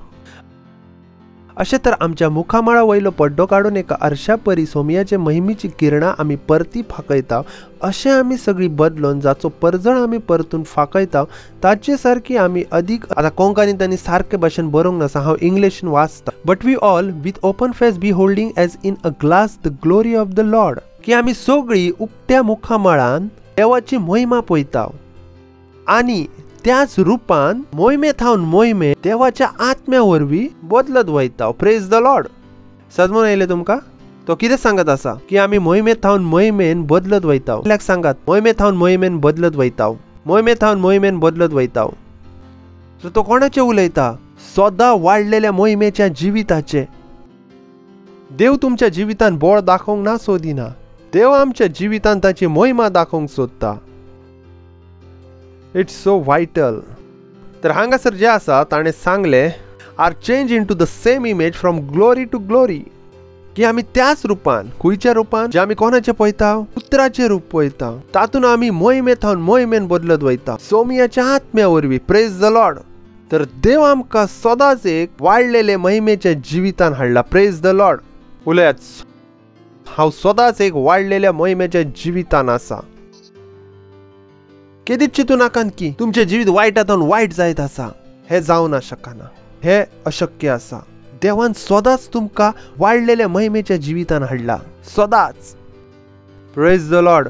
अशें तर आमच्या मुखामळा वयलो पड्डो काडून एका आरशा परी सोमयाचे महिमेची किरणां आमी परती फाकयता अशें आमी सगळी बदलोन जाचो परजळ आमी परतून फाकयता ताचे सारकी आमी अदीक आतां कोंकणी तांणी सारके भाशेन बरोवंक नासा हांव इंग्लिशीन वाचता but we all with open face be holding as in a glass the glory of the Lord की आमी सगळी उक्त्या मुखामळान देवाची महिमा पळयता आनी त्याच रुपान मोहिमे थावन मोहिमे देवाच्या आत्म्या वरवीं बदलत वयता प्रेज द लॉर्ड सजमून येयले तुमकां तो कितें सांगत आसा की आमी मोहिमे थावन मोहिमेन बदलत वयता कित्याक सांगात मोहिमे थावन मोहिमेन बदलत वयता सो तो कोणाचे उलयता सदां वाडलेल्या मोहिमेच्या जिविताचे देव तुमच्या जिवितान बोळ दाखोवंक ना सोदिना देव आमच्या जिवितान ताची मोहिमा दाखोवंक सोदता इट्स सो वायटल तर हांगासर जे आसा ताणें सांगले are change into the same image from glory to glory की आमी त्याच रुपान खंयच्या रुपान जे आमी कोणाचे पळयता उतराचे रूप पळयता तातून आमी मोहिमे थावन मोहिमेन बदलत वयता सोमयाच्या आत्म्या वरवीं प्रेज द लॉर्ड तर देव आमकां सदांच एक वाडलेले महिमेच्या जिवितान हाडला प्रेज द लॉर्ड उलयात हांव सदांच एक वाडलेल्या मोहिमेच्या जिवितान आसा केदीच चिंतू नाकात की तुमचे जिवीत वायटांतून वायट जायत आसा हे जावना शकना हे अशक्य आसा देवान सदांच तुमकां वाडलेल्या महिमेच्या जिवितान हाडला सदांच प्रेज द लॉर्ड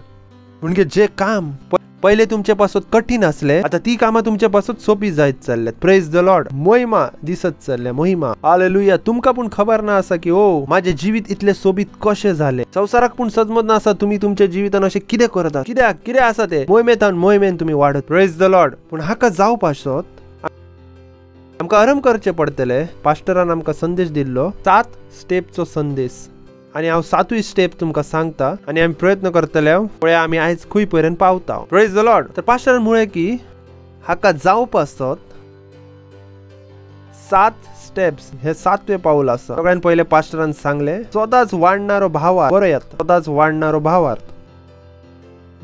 म्हणजे जे काम पहिले तुमचे पासून कठीण आसले आता ती कामां तुमचे पासून सोपी जायत चल्ल्यात प्रेज द लॉर्ड महिमा दिसत चल्ल्या महिमा हालेलुया तुमकां पण खबर ना आसा की ओ माझे जीवित इतले सोबीत कशे झाले संवसाराक पण समजत ना आसा तुम्ही तुमच्या जिवितान अशें कितें करता कितें आसा ते मोहिमेन तुम्ही वाडत प्रेज द लॉर्ड पण हाका जावपासोत आमकां आराम करचे पडटले पास्टरान आमकां संदेश दिल्लो 7 स्टेपचो संदेश आणि हांव 7वी स्टेप तुमकां सांगता आणि आमी प्रयत्न करतले पळया आमी आयज खंय पर्यंत पावता प्रेज द लॉर्ड तर पास्टरान म्हळें की हाका जावपासोत 7 स्टेप्स हे 7वें पाऊल आसा सगळ्यान पहिले पास्टरान सांगले सदांच वाडणारो भावार्थ बरोयात सदांच वाडणारो भावार्थ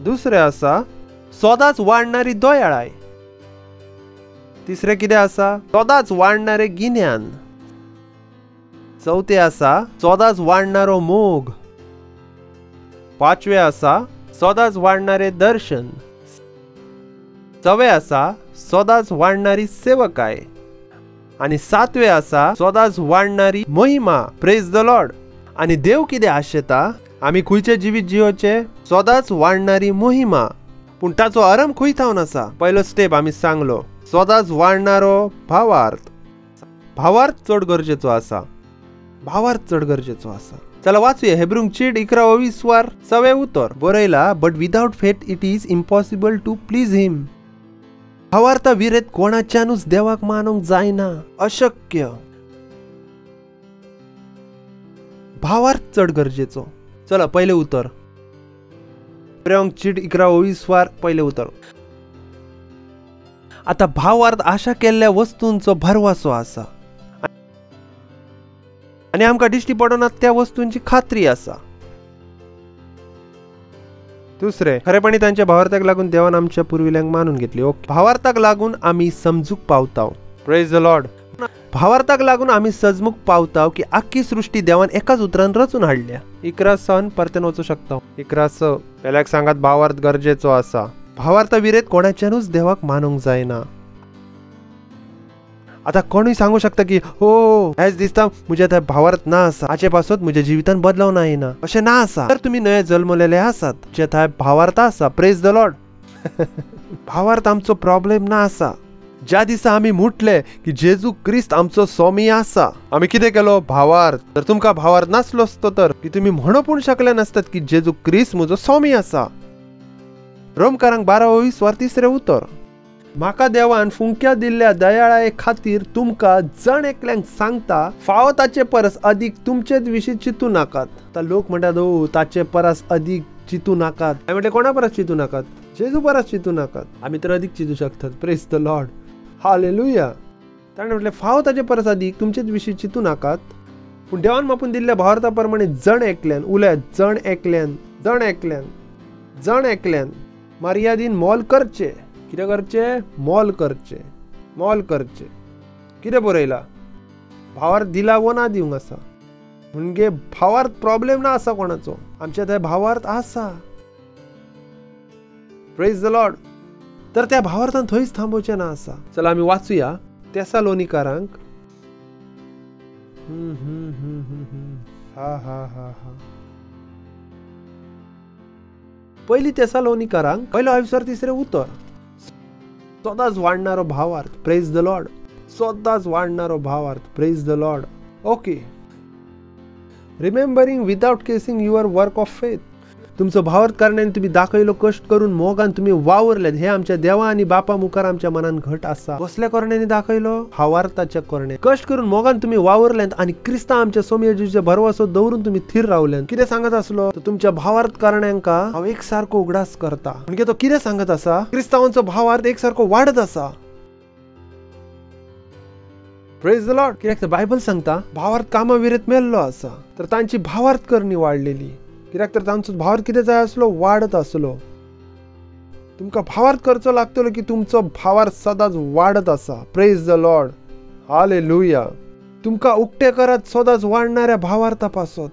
दुसरें आसा सदांच वाडणारी दयाळाय तिसरें कितें आसा सदांच वाडणारे गिन्यान चौथे आसा सदांच वाडणारो मोग. पाचवे आसा सदांच वाडणारे दर्शन. सवे आसा सदांच वाडणारी सेवकाय. आणि सातवे आसा सदांच वाडणारी महिमा. Praise the lord. आणि देव कितें आशेता आमी खंयचे जिवीत जियोचे सदांच वाडणारी महिमा. पूण ताचो आरंभ खंय थावन आसा. पयलो स्टेप आमी सांगलो सदांच वाडणारो भावार्थ. भावार्थ चड गरजेचो आसा. भावार्थ चड गरजेचो आसा. चला वाचूया हेब्रूंक चीट 11:20 सवे उतर बरयला but without faith it is impossible to please him. भावार्था विरेत कोणाच्यानूच देवाक मानूंक जायना. अशक्य. भावार्थ चड गरजेचो. चला पहिले उतर हेब्रूंक चीट 11:20 पहिले उतर. आता भावार्थ आशा केल्ल्या वस्तूंचो भरवसो आसा आणि आमकां दिश्टी पडना त्या वस्तूंची खात्री आसा. दुसरे खरेपणी तांच्या भावार्थाक लागून देवान आमच्या पुर्विल्यांक मानून घेतली. ओके. भावार्थाक लागून आमी समजूक पावताव. Praise the lord. भावार्थाक लागून आमी सजमूक पावताव की आख्खी सृष्टी देवान एकाच उतरान रचून हाडल्या. 11 परतून वचूं शकता. 11 पेल्याक सांगात भावार्थ गरजेचो आसा. भावार्था विरेत कोणाच्यानूच देवाक मानूंक जायना. आता कोणूय सांगू शकता की हो हेच दिसता म्हज्या थंय भावार्थ ना आसा हाचे पासून म्हज्या जिवितान बदलाव ना येना. अशें ना आसा. तर तुमी नये जल्मलेले आसात जे थंय भावार्थ आसा. Praise the Lord. भावार्थ आमचो प्रॉब्लेम ना आसा. ज्या दिसा आमी म्हटले की जेजू क्रिस्त आमचो स्वामी आसा आमी कितें केलो भावार्थ. तर तुमकां भावार्थ नासलो आसतो तर की तुमी म्हणू पूण शकले नासतात की जेजू क्रिस्त म्हजो स्वामी आसा. रोमकारांक 12:20 तिसरे उतर. म्हाका देवान फुंक्या दिल्ल्या दयाळाये खातीर तुमकां जण एकल्यांक सांगता फावो ताचे परस अधिक तुमचेच विशीं चिंतू नाकात. आता लोक म्हणटात ओ ताचे परस अधिक चिंतू नाकात. हांवें म्हटलें कोणा परस चिंतू नाकात. जेजू परस चिंतू नाकात. आमी तर अधिक चिंतू शकतात. Praise the Lord. हालेलुया. ताणें म्हटलें फावो ताचे परस अधिक तुमचेच विशीं चिंतू नाकात पूण देवान मापून दिल्ल्या भावार्था प्रमाणे जण एकल्यान उलय जण एकल्यान जण एकल्यान जण एकल्यान मर्यादीन मोल करचे. कितें करचे. मोल करचे. मोल करचे. कितें बरयला भावार्थ दिला वो ना दिवंक आसा. म्हणजे भावार्थ प्रॉब्लेम ना आसा कोणाचो. आमच्या थंय भावार्थ आसा. Praise the Lord. तर त्या भावार्थान थंयच थांबोवचें ना आसा. चला आमी वाचूया तेसालोनिकारांक. पहिली तेसालोनिकारांक 1:23 उतर. सदांच वाडणारो भावार्थ. Praise the Lord. सदांच वाडणारो भावार्थ. Praise the Lord. Okay. Remembering without casing your work of faith. तुमचो भावार्थ करण्याने तुम्ही दाखयलो कष्ट करून मोगान तुम्ही वावरलेत हे आमच्या देवा आणि बापा मुखार आमच्या मनान घट आसा. कसल्या करण्याने दाखयलो. भावार्थाच्या करणे. कष्ट करून मोगान तुम्ही वावरलेत आणि क्रिस्ता आमच्या स्वामी येशूचे भरवसो दवरून तुम्ही थीर रावल्यात. कितें सांगत असलो तर तुमच्या भावार्थ करण्यांका हांव एक सारको उगडास करता. म्हणजे तो कितें सांगत आसा क्रिस्तावांचो भावार्थ एक सारको वाढत आसा. Praise the Lord. कित्याक बायबल सांगता भावार्थ कामा विरेत मेल्लो आसा तर तांची भावार्थ करणी वाडलेली. कित्याक तर तांचो भावार्थ कितें जाय आसलो वाडत आसलो. तुमकां भावार्थ करचो लागतलो की तुमचो भावार्थ सदांच वाडत आसा. Praise the Lord. हालेलुया. तुमकां उक्ते करत सदांच वाडणाऱ्या भावार्था पासत.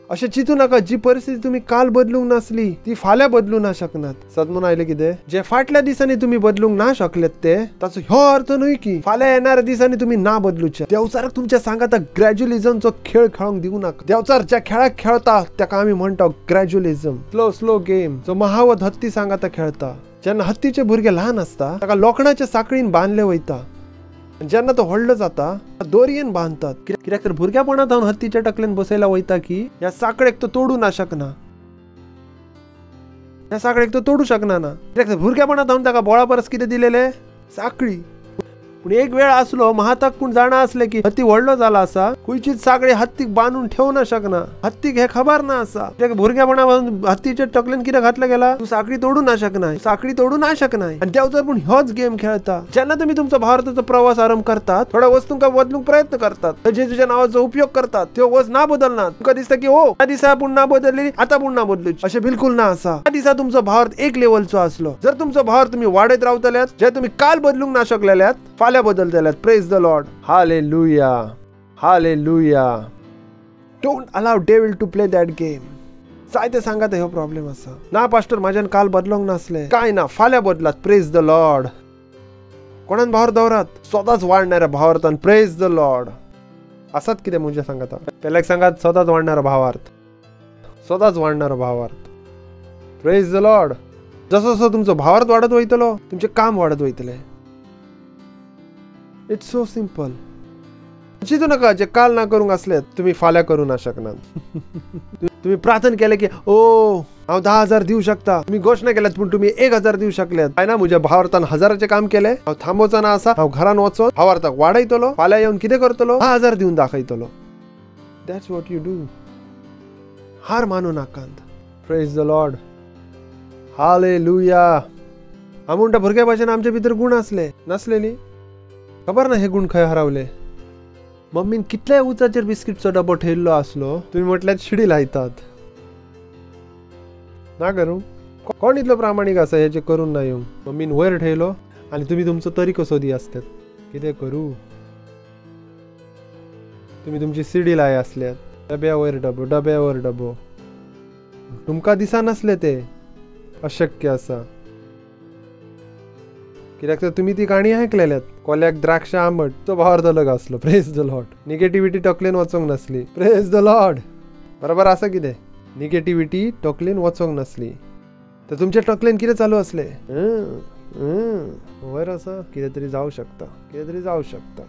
अशें चिंतू नाका जी परिस्थिती तुम्ही काल बदलूंक नासली ती फाल्यां बदलूंक ना शकनात. सदमून आयले कितें जे फाटल्या दिसांनी तुम्ही बदलूंक ना शकलेत ते ताचो ह्यो अर्थ न्हय की फाल्यां येणाऱ्या दिसांनी तुम्ही ना बदलूचे. देवचाराक तुमच्या सांगाता ग्रॅज्युअलिझमचो खेळ खेळोंक दिवं नाका. देवचार ज्या खेळाक खेळता ताका आमी म्हणटा ग्रॅज्युअलिझम. स्लो गेम जो महावत हत्ती सांगाता खेळता. जेन्ना हत्तीचे भुरगे ल्हान आसता ताका लोखणाच्या साखळीन बांदले वयता. जेन्ना तो व्हडलो जाता दोरयेन बांधतात. कित्याक तर भुरग्यापणांत हांव हत्तीच्या टकलेन बसयला वयता की ह्या साखळेक तो तोडू ना शकना. ह्या साखळेक तो तोडू शकना ना. कित्याक तर भुरग्यापणांत हांव ताका बोळा परस कितें दिलेले साखळी. पूण एक वेळ आसलो महाताक कोण जाणा आसले की हत्ती व्हडलो जाला आसा खंयचीच साखळी हत्तीक बांदून ठेवू ना शकना. हत्तीक हे खबर ना आसा. कित्याक भुरग्यापणांत हत्तीच्या टकलेन कितें घातलं गेला तू साखळी तोडू ना शकनाय. साखळी तोडू ना शकनाय. आणि देवचार पूण ह्योच गेम खेळता. जेन्ना तुम्ही तुमचो भारताचो प्रवास आरंभ करतात थोड्या वस्तूंका बदलूंक प्रयत्न करतात. जेजूच्या नावाचो उपयोग करतात. त्यो वस्त ना बदलनात. तुमकां दिसता की हो त्या दिसा पूण ना बदलली आता पूण ना बदलूची. अशें बिलकुल ना आसा. त्या दिसा तुमचो भारत एक लेवलचो आसलो. जर तुमचो भारत तुम्ही वाडत रावतल्यात जे तुम्ही काल बदलूंक ना शकलेल्यात फाल्यां बदलतल्यात. Praise the Lord. Hallelujah. Hallelujah. Don't allow devil to play that game. जायते सांगात हो प्रॉब्लेम असा ना पास्टर माझ्यान काल बदलोंक नासले काय ना फाल्या बदलात. Praise the lord. कोणान भावर दवरात सदांच वाढणाऱ्या भावार्थान प्रेज द लॉर्ड असत कितें म्हणजे सांगात पेल्याक सांगात सदांच वाढणारा भावार्थ. सदांच वाढणारा भावार्थ. Praise the lord. जसो जसो तुमचो भावार्थ वाढत वयतलो तुमचे काम वाढत वयतले. It's so simple. चिंतू नका जे काल ना करूंक असले तुम्ही फाल्यां करूं ना शकनात. तुम्ही प्रार्थना केले की ओ हांव 10,000 दिवं शकता. तुम्ही घोषणा केल्यात पण तुम्ही 1,000 दिवं शकल्यात. काय ना म्हज्या भावार्थान 1,000चे काम केले. हांव थांबोवचो ना आसा. हांव घरान वचोन भावार्थाक वाडयतलो. फाल्यां येवन कितें करतलो 10,000 दिवन दाखयतलो. That's what you do. हार मानू नाकांत. Praise the Lord. हालेलुया. हांव म्हणटा भुरग्या भाशेन आमचे भितर गुण असले नसलेली खबर ना हे गुण खंय हरवले. मम्मीन कितल्या उंचाचेर बिस्किटचो डबो ठेयल्लो असलो तुम्ही म्हटल्यात शिडी लायतात. ना करूं कोण इतलो प्रामाणीक आसा हेचे करून ना येवंक. मम्मीन वयर ठेयलो आनी तुम्ही तुमचो तरीको सोदी आसतात. कितें करूं. तुम्ही तुमची सिडी लाय असल्यात. डब्या वयर डबो डब्या वयर डबो. तुमकां दिसनासले ते अशक्य आसा. कित्याक तर तुम्ही ती काणी ऐकलेल्यात. कोल्याक द्राक्ष आंबट तो भावार्थ अलग असलो. Praise the Lord. निगेटिव्हिटी टोकलेन वचोंक नसली. Praise the Lord. बरोबर आसा कितें. निगेटिव्हिटी टोकलेन वचोंक नसली तर तुमच्या टोकलेन कितें चालू असले. वयर आसा कितें तरी जावं शकता. कितें तरी जावं शकता.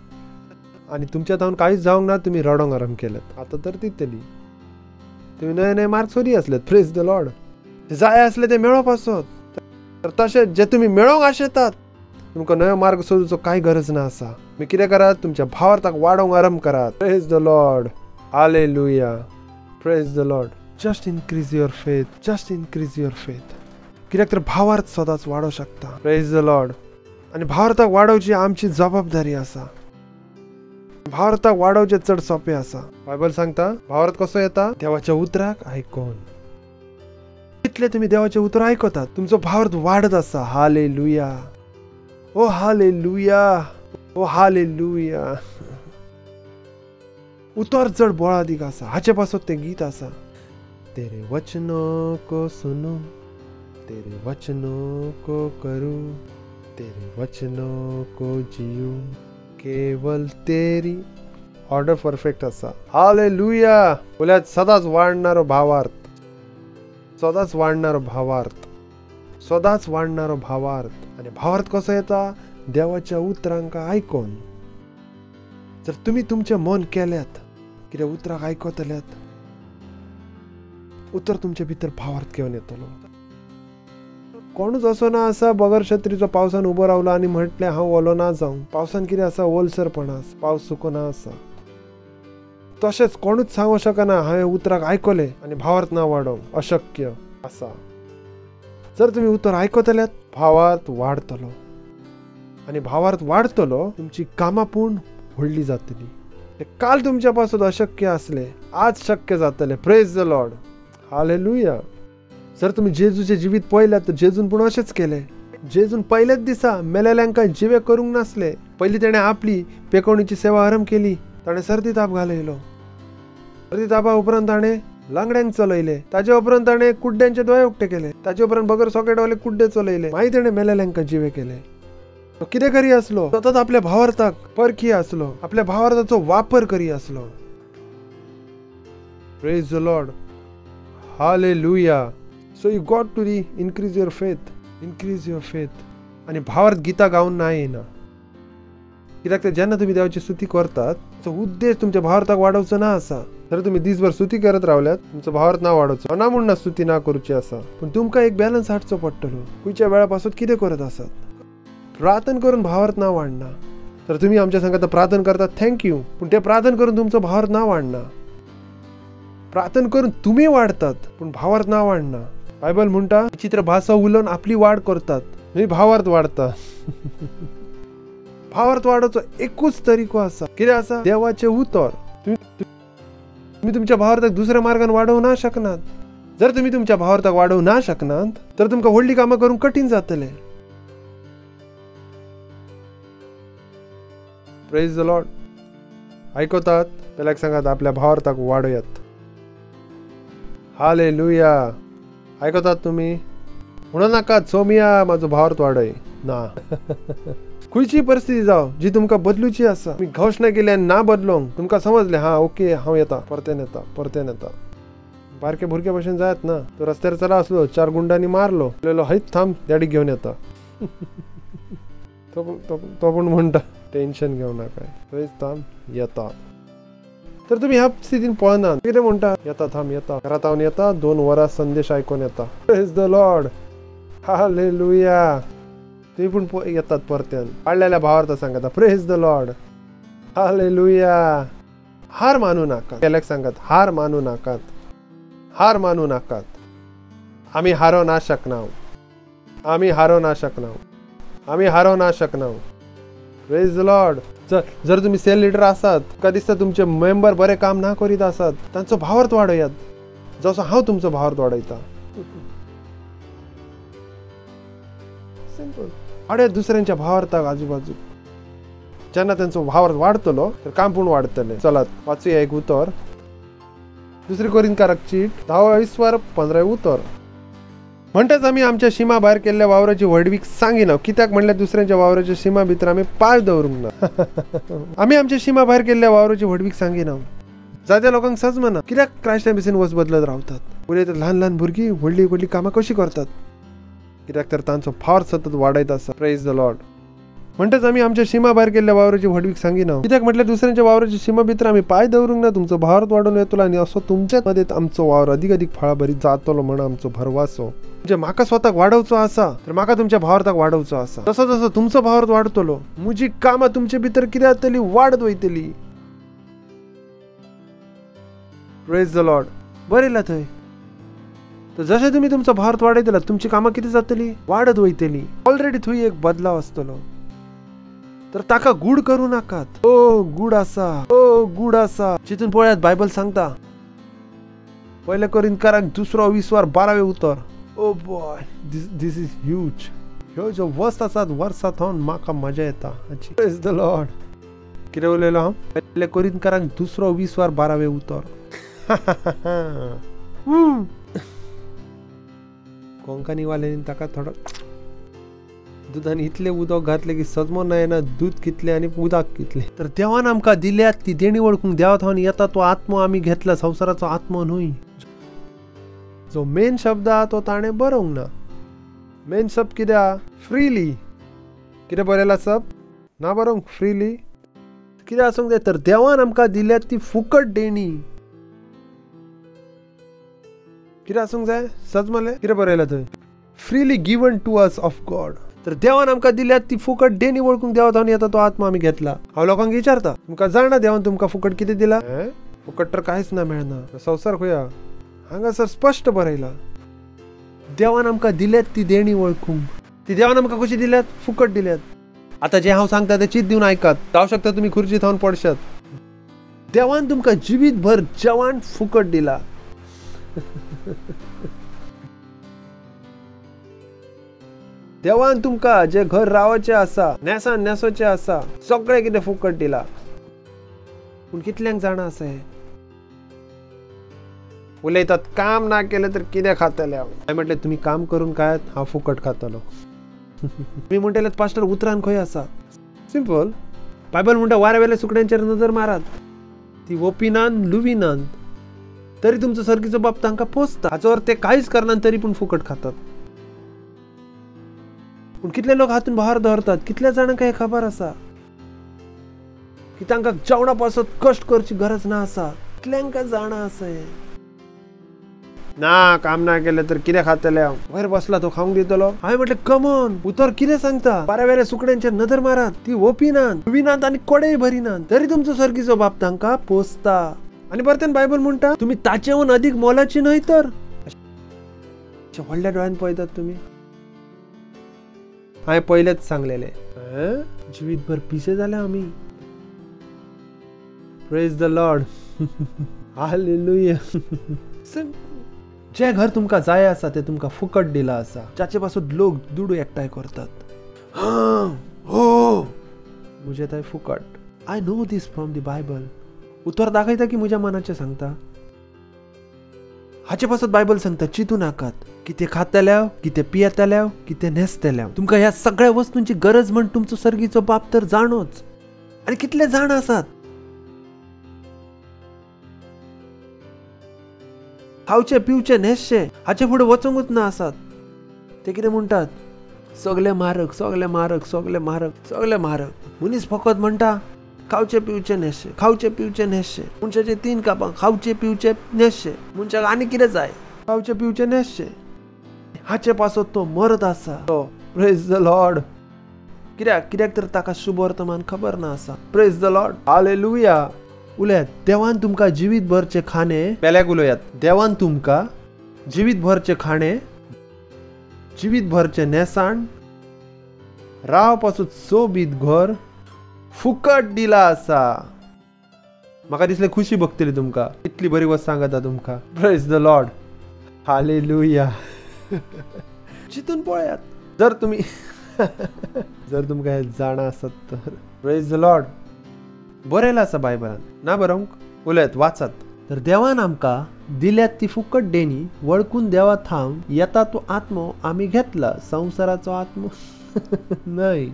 आणि तुमच्या हांव कांयच जावंक ना. तुम्ही रडोंक आरंभ केलेत. आता तर तितली तुम्ही नये नये मार्क सोदी असलेत. Praise the lord. जाय असले ते मेळोवप आसत तर तशें जे तुम्ही मेळोवंक आशेतात तुमकां नयो मार्ग सोदूचो कांय गरज ना आसा. तुम्ही कितें करात तुमच्या भावार्थाक वाडोवंक आरंभ करात. Praise the Lord. Hallelujah. Praise the Lord. Just increase your faith. Just increase your faith. कित्याक तर भावार्थ सदांच वाडो शकता. Praise the Lord. आनी भावार्थाक वाडोवची आमची जबाबदारी आसा. भावार्थाक वाडोवचें चड सोंपें आसा. बायबल सांगता भावार्थ कसो येता देवाच्या उतराक आयकोन. कितले तुम्ही देवाचे उतर आयकतात तुमचो भावार्थ वाढत आसा. हालेलुया. ओ हालेलुया. ओ हालेलुया. उतर चड बोळादीक आसा. हाचे पासत तें गीत आसा. तेरे वचनों को सुनो तेरे वचनों को करूं तेरे वचनों को जीऊं केवल तेरी. ऑर्डर परफेक्ट आसा. हालेलुया. बोल्यात सदांच वाडणारो भावार्थ. सदांच वाडणारो भावार्थ. सदांच वाडणारो भावार्थ. आणि भावार्थ कसो येता देवाच्या उतरांक आयकोन. जर तुम्ही तुमचे मन केल्यात कितें उतराक आयकतल्यात उतर तुमच्या भितर भावार्थ घेवन येतलो. कोणूच असो ना आसा बगर छत्रीचो पावसान उबो रावलो आनी म्हटलें हांव ओलो ना जावं. पावसान कितें आसा ओलसरपणा आसा. पावस सुकना आसा. तशेंच कोणूच सांगूं शकना हांवें उतराक आयकले आनी भावार्थ ना वाडोवंक. अशक्य आसा. जर तुम्ही उतर आयकतल्यात भावार्थ वाडतलो आणि भावार्थ वाडतलो तुमची कामां पूर्ण व्हडली जातली. काल तुमच्या पासून अशक्य असले आज शक्य जातले. Praise the Lord. हालेलुया. जर तुम्ही जेजूचे जिवीत पळयल्यात तर जेजून पूण अशेंच केले. जेजून पहिलेच दिसा मेलेल्यांका जिवे करूंक नासले. पहिली तेणे आपली पेकोवणीची सेवा आरंभ केली. ताणें सर्दी ताप घालयलो. सर्दी तापा उपरांत ताणें लांगड्यांक चलयले. ताचे उपरांत ताणें कुड्ड्यांचे दोळे उक्ते केले. ताचे उपरांत बगर सोकेटवाले कुड्डे चलयले. मागीर ताणें मेलेल्यांका जिवे केले. तो कितें करी आसलो सतत आपल्या भावार्थाक परखी आसलो. आपल्या भावार्थाचो वापर करी आसलो. Praise the Lord. Hallelujah. So you got to increase your faith. Increase your faith. आणि भावार्थ गितां गावन ना येना. कित्याक जेन्ना तुम्ही देवाची स्तुती करतात तो उद्देश तुमच्या भावार्थाक वाडोवचो ना आसा. जर तुम्ही दिसभर स्तुती करत रावल्यात तुमचो भावार्थ ना वाडोवचो ना म्हणून स्तुती ना करूची आसा. पण तुमकां एक बॅलन्स हाडचो पडटलो. खंयच्या वेळापासून कितें करत आसात. प्रार्थना करून भावार्थ ना वाडना. तर तुम्ही आमच्या संगत प्रार्थना करतात थँक्यू. पण ते प्रार्थना करून तुमचो भावार्थ ना वाडना. प्रार्थना करून तुम्ही वाडतात पण भावार्थ ना वाडना. बायबल म्हणटा विचित्र भाषा उलोवन आपली वाड करतात तुम्ही भावार्थ वाडता. भावार्थ वाडोवचो एकूच तरीको आसा. कितें आसा देवाचे उतर. तुम्ही तुमच्या भावार्थाक दुसऱ्या मार्गान वाडोवंक ना शकनात. जर तुम्ही तुमच्या भावार्थाक वाडोवंक ना शकनात तर तुमकां व्हडली कामां करूंक कठीण जातलें. Praise the lord. आयकतात त्याला सांगात आपल्या भावार्थाक वाडयात. हालेलुया. ऐकतात तुम्ही? म्हणू नाका चोमिया माझो भावार्थ वाडय ना. खंयची परिस्थिती जाव जी तुमका बदलूची आसा, मी घोषणा केली आनी ना बदलोंक तुमका समजले, हा ओके हांव येता, परतेन येता. बारके भुरगे भशेन जायत ना. तो रस्त्यार चला असलो, 4 गुंडांनी मारलो, हैत थांब डॅडी घेऊन येता. तो पण म्हणता टेन्शन घेऊ नका, थंयच थांब येता. तर तुम्ही ह्या स्थितीन पळनात. कितें म्हणटा? येता थांब येता, घरात हांव येता, 2 वरां संदेश आयकून येता. Praise the Lord. हालेलुया. तुम्ही पण येतात परत्यान. पाळलेल्या भावार्थ सांगता प्रेज द लॉर्ड. हालेलुया. हार मानू नाकात. केल्याक सांगत हार मानू नाकात. हार मानू नाकात. आम्ही हारो ना शकनाव. आम्ही हारो ना शकनाव. आम्ही हारो ना शकनाव. Praise the Lord. जर तुम्ही सेल लीडर आसात, का दिसता तुमचे मेंबर बरे काम ना करीत आसात, तांचो भावार्थ वाडयात जसो हांव तुमचो भावार्थ वाडयता. सिंपल. वाडय दुसऱ्यांच्या भावार्थाक आजूबाजू. जेन्ना त्यांचो भावार्थ वाडतलो तर काम पण वाडतले. चलात वाचूया एक उतर. 2 कोरिंथकाराक चीट 10:15 उतर. म्हणटाच आम्ही आमच्या सीमा भायर केल्ल्या वावराची व्हडवीक सांगिना. कित्याक म्हणल्यार दुसऱ्यांच्या वावराच्या सीमा भितर आम्ही पाळ दवरूंक ना. आम्ही आमच्या सीमा भायर केल्ल्या वावराची व्हडवीक सांगिना. जात्या लोकांक सजमना. कित्याक क्रायस्टा भितर वच बदलत रावतात. उलयतात ल्हान भुरगीं व्हडली कामां कशी करतात. कित्याक तर तांचो भावार्थ सतत वाडयत आसा. Praise the Lord. म्हणटाच आम्ही आमच्या सीमा भायर केल्ल्या वावराची व्हडवीक सांगिना. कित्याक म्हटल्यार दुसऱ्यांच्या वावराच्या सीमा भितर आम्ही पाय दवरूंक ना. तुमचो भावार्थ वाडून येतलो आनी असो तुमच्या मदत आमचो वावर अधिक फळां बरी जातलो म्हण आमचो भरवासो. म्हणजे म्हाका स्वताक वाडोवचो आसा तर म्हाका तुमच्या भावार्थाक वाडोवचो आसा. जसो जसो तुमचो भावार्थ वाडतलो, म्हजी कामां तुमचे भितर कितें जातली, वाडत वयतली. Praise the Lord. बरयला थंय. तर जशें तुम्ही तुमचो भावार्थ वाडयतला, तुमची कामां कितें जातली, वाडत वयतली. ऑलरेडी थंय एक बदलाव आसतलो. तर ताका गूढ करू नाकात. ओ गूढ आसा, ओ गूढ आसा. चिंतून पळयात, बायबल सांगता 1 कोरिंथकाराक 2:20 उतर. Oh boy, this is huge. ह्यो जो वस्त आसात वर्सात म्हाका मजा येता. Praise the Lord. कितें उलयलो हांव? 1 कोरिंथकाराक 2:20 उतर. कोंकणी वाल्यांनी ताका थोडं दुधान इतले उदक घातले की सजमो ना दूध कितले आणि उदक कितले. तर देवान आमकां दिल्यात ती देणी वळखूंक देवात हावन येता तो आत्मो आमी घेतला. संवसाराचो आत्मो न्हय. जो मेन शब्द हा तो ताणें बरोवंक ना. मेन शब्द कितें हा? फ्रीली. कितें बरयला सब ना बरोवंक? फ्रीली. कितें आसूंक जाय तर देवान आमकां दिल्यात ती फुकट देणी. कितें आसूंक जाय? सजमले कितें बरयला थंय? Freely given to us of God. तर देवान आमकां दिल्यात ती फुकट देणी वळखूंक देवात हावन येता तो आत्मा आमी घेतला. हांव लोकांक विचारता, तुमकां जाणा देवान तुमकां फुकट कितें दिला? फुकट तर कांयच ना मेळना. संवसार खंय हा? हांगासर स्पश्ट बरयला. देवान आमकां दिल्यात ती देणी वळखूंक. ती देवान आमकां कशी दिल्यात? फुकट दिल्यात. आता जे हांव सांगता ते चित दिवन आयकात. जावं शकता तुम्ही खुर्चीत हावन पडशात. देवान तुमकां जिवीतभर जेवण फुकट दिला. देवान तुमकां जे घर रावचे आसा, नेसान नेसोचे आसा, सगळें कितें फुकट दिला. पूण कितल्यांक जाणा आसा हे? उलयतात काम ना केलें तर कितें खातले हांव. हांवें म्हटलें तुमी काम करून काय हांव फुकट खातलो. तुमी म्हणटले पास्टर उतरान खंय आसा? सिंपल. बायबल म्हणटा वाऱ्यावेल्या सुकड्यांचेर नजर मारात. ती ओपिनान लुविनान तरी तुमचो सर्गीचो बाप तांकां पोसता. हाचो अर्थ ते कांयच करनात तरी पूण फुकट खातात. पूण कितले लोक हातून भार धरतात? कितल्या जाणांक हे खबर आसा की तांकां जेवणा पासत कश्ट करची गरज ना आसा? कितल्यांक जाणा आसा हे? ना काम ना केलें तर कितें खातले हांव? वयर बसला तो खावंक दितलो? हांवें म्हटलें कमॉन उतर कितें सांगता? वाऱ्यावेल्या सुकड्यांचेर नदर मारात. ती ओपिनात लुविनात आनी कोडेय भरिनात तरी तुमचो सर्गीचो बाप तांकां पोसता. आणि परतेन बायबल म्हणटा तुम्ही ताचेहून अधिक मोलाची न्हय तर. व्हडल्या डोळ्यान पळयतात तुम्ही. हांवें पयलेच सांगलेले जिवीतभर पिशे जाले आमी. Praise the Lord. हालेलुया. जे घर तुमकां जाय आसा ते तुमकां फुकट दिला आसा. जाचे पासून लोक दुडू एकठांय करतात. हो म्हजे थंय फुकट. I know this from the Bible. उतर दाखयता की म्हज्या मनाचें सांगता. हाचे पासत बायबल सांगता चिंतू नाकात. कितें खातल्या, कितें पियेतल्या, कितें न्हेसतल्या. तुमकां ह्या सगळ्या वस्तूंची गरज म्हण तुमचो सर्गीचो बाप तर जाणोच. आनी कितले जाण आसात खावचे पिवचे न्हेसचे हाचे फुडें वचोंकूच ना आसात. ते कितें म्हणटात, सगळे म्हारग, सगळे म्हारग, सगळे म्हारग, सगळे म्हारग. मनीस फकत म्हणटा खावचे पिवचे न्हेसचे, खावचे पिवचे न्हेसचे. मनशाचे 3 कापां खावचे पिवचे न्हेसचे. मनशाक आनी कितें जाय, खावचे पिवचे न्हेसचे. हाचे पासत तो मरत आसा. Praise the Lord. कित्याक तर ताका शुभ वर्तमान खबर ना आसा. Praise the Lord. हालेलुया. उलयात देवान तुमकां जिवीतभरचे खाणे पेल्याक उलयात. देवान तुमकां जिवीतभरचे खाणे, जिवीतभरचे नेसाण, राव पासून सोबीत घर फुकट दिला आसा. म्हाका दिसलें खुशी भोगतली तुमकां. इतली बरी वस्त सांगता तुमकां. Praise the Lord. हालेलुया. चिंतून पळयात. जर तुमकां हें जाणा आसत तर. Praise the Lord. बरयलां आसा बायबलान, ना बरोवंक? उलयात, वाचात. तर देवान आमकां दिल्यात ती फुकट देणी वळखून देवा थांब येता तो आत्मो आमी घेतला. संवसाराचो आत्मो न्हय,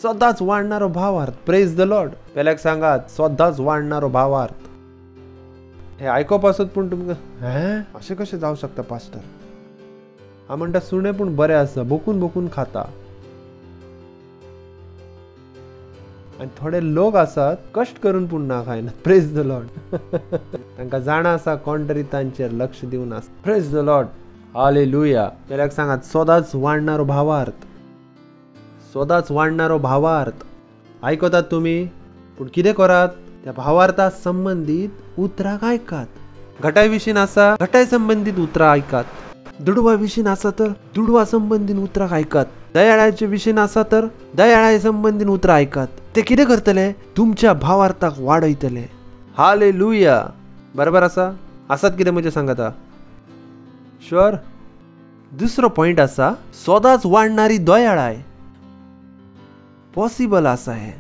सदांच वाडणारो भावार्थ. Praise the lord. पेल्याक सांगात सदांच वाडणारो भावार्थ. हे आयकोप आसत पूण तुमकां अशें कशें जावं शकता पास्टर? हांव म्हणटा सुणें पूण बरें आसा, भोकून भोकून खाता. आनी थोडे लोक आसात कश्ट करून पूण ना खायना. Praise the Lord. तांकां जाणा आसा कोण तरी तांचेर लक्ष दिवन आसा. Praise the Lord. हालेलुया. पेल्याक सांगात सदांच वाडणारो भावार्थ. सदांच वाडणारो भावार्थ. आयकतात तुमी, पूण कितें करात? त्या भावार्था संबंधीत उतराक आयकात. घटाय विशीं आसा, घटाय संबंधीत उतरां आयकात. दुडवा विशीं आसा तर दुडवा संबंधीत उतराक आयकात. दयाळाचे विशीं आसा तर दयाळाय संबंधीत उतरां आयकात. ते कितें करतले? तुमच्या भावार्थाक वाडयतले. हालेलुया. बरोबर आसा? आसात कितें म्हजें सांगाता? शुअर. दुसरो पॉइंट आसा सदांच वाडणारी दयाळाय. पॉसिबल आसा हे.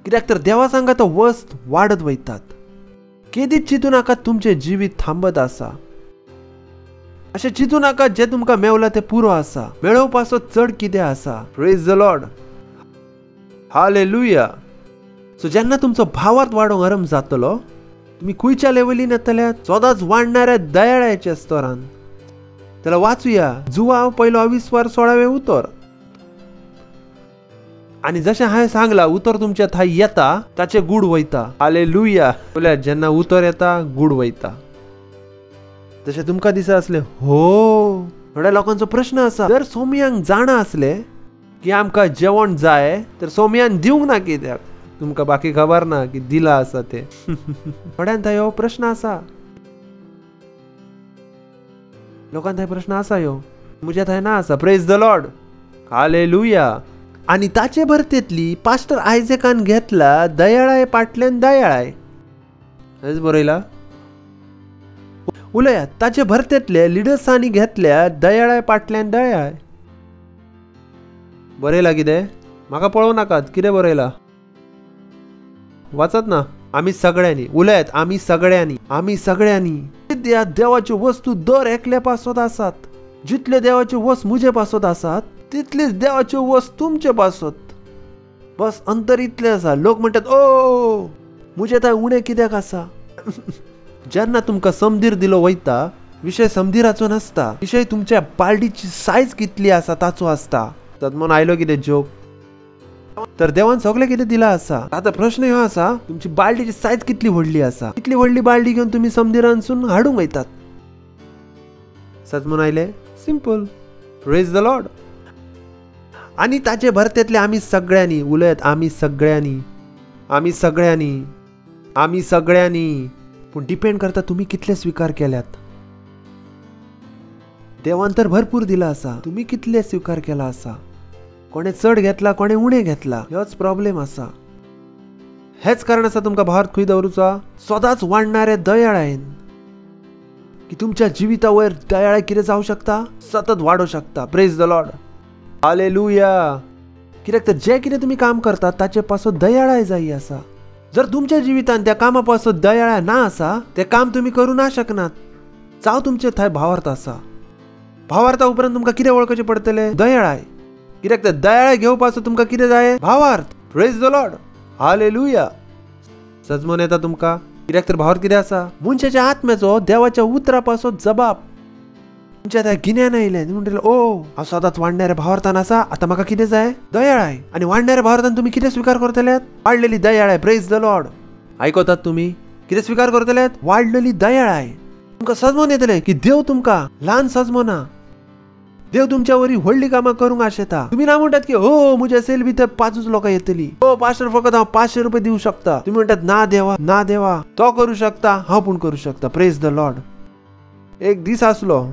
कित्याक तर देवा सांगाता वस्त वाडत वयतात. केदीच चिंतू नाका तुमचें जिवीत थांबत आसा. अशें चिंतू नाका जें तुमकां मेवला तें पुरो आसा. मेळोवपाचो चड कितें आसा. Praise the Lord. Hallelujah. So जेन्ना तुमचो भावार्थ वाडोवंक आरंभ जातलो, तुमी खंयच्या लेवलीन येतल्या? सदांच वाडणाऱ्या दयाळाच्या स्तरान. त्याला वाचूया. जुवांव 1:16 उतर. आणि जशें हांवें सांगला उतर तुमच्या थंय येता ताचे गूड वयता. हालेलुया. बोल्या जेन्ना उतर येता गूड वयता. जशें तुमकां दिसा आसलें हो. थोड्या लोकांचो प्रश्न आसा, जर सोमयांक जाणा आसले की आमकां जेवण जाय तर सोमयान दिवंक ना कित्याक? तुमकां बाकी खबर ना की दिला आसा ते. थोड्यां थंय हो प्रश्न आसा. लोकांक थंय प्रश्न आसा ह्यो. म्हज्या थंय ना आसा. Praise the Lord. हालेलुया. आणि ताचे भरतेतली पास्टर आयझेकान घेतला दयाळाय पाटल्यान दयाळाय. हेच बरयला. उलयात ताचे भरतेतले लिडर्सांनी घेतल्या दयाळाय पाटल्यान दयाळाय. बरयला कितें? म्हाका पळोव नाकात. कितें बरयला? वाचत ना. आमी सगळ्यांनी. उलयात आमी सगळ्यांनी. आमी सगळ्यांनी. देवाच्यो वस्तू दर एकल्या पासत आसात. जितले देवाच्यो वस्त म्हजे पासत आसात तितलीच देवाच्यो वस्त तुमचे पासत. बस अंतर इतलें आसा. लोक म्हणटात ओ म्हजे थंय उणें कित्याक आसा? जेन्ना तुमकां समधीर दिलो वयता, विशय समधीराचो नासता. विशय तुमच्या बालडीची सायज कितली आसा ताचो आसता. म्हणून आयलो कितें जोक? तर देवान सगळें कितें दिला आसा. आतां प्रश्न हो आसा तुमची बालडीची सायज कितली व्हडली आसा. कितली व्हडली बालडी घेवन तुमी समधीरांसून हाडूंक वयतात. सच म्हणून आयले. सिंपल. Praise the lord. आणि ताचे भरतेतले आमी सगळ्यांनी. उलयत आमी सगळ्यांनी. आमी सगळ्यांनी. आमी सगळ्यांनी. पूण डिपेंड करता तुमी कितले स्वीकार केल्यात. देवान तर भरपूर दिला आसा. तुमी कितले स्वीकार केला आसा. कोणे चड घेतला कोणे उणें घेतला होच प्रॉब्लेम आसा. हेच कारण आसा तुमकां भावार्थ खंय दवरूचा? सदांच वाडणारे दयाळायेन. की तुमच्या जिविता वयर दयाळाय कितें जावं शकता? सतत वाडों शकता. Praise the Lord. हालेलुया. कित्याक तर जे कितें तुमी काम करतात ताचे पासून दयाळाय जायी आसा. जर तुमच्या जिवितांत त्या कामा पासून दयाळाय ना आसा ते काम तुमी करूं ना शकनात. जावं तुमचे थंय भावार्थ आसा. भावार्था उपरांत तुमकां कितें वळखचें पडटलें? दयाळाय. कित्याक तर दयाळाय घेवपाचो तुमकां कितें जाय? भावार्थ. Praise the Lord. हालेलुया. सजमोन येता तुमकां. कित्याक तर भावार्थ कितें आसा? मनशाच्या आत्म्याचो देवाच्या उतरा पासून जबाब. तुमच्या त्या गिन्यान आयलें म्हणटलें ओ हांव सदांच वाडणाऱ्या भावार्थान आसा. आतां म्हाका कितें जाय? दयाळाय. आनी वाडणाऱ्या भावार्थान तुमी कितें स्वीकार करतल्यात? वाडलेली दयाळाय. Praise the lord. आयकतात तुमी? कितें स्वीकार करतल्यात? वाडलेली दयाळाय. तुमकां सजमोन येतलें की देव तुमकां ल्हान सजमोना. देव तुमच्या वरी व्हडली कामां करूंक आशेता. तुमी ना म्हणटात की हो म्हज्या सेल भितर 5 लोकां येतली. हो पास्टर फकत हांव 500 रुपये दिवं शकता. तुमी म्हणटात ना देवा ना देवा तो करूं शकता हांव पूण करूं शकता. Praise the Lord. एक दीस आसलो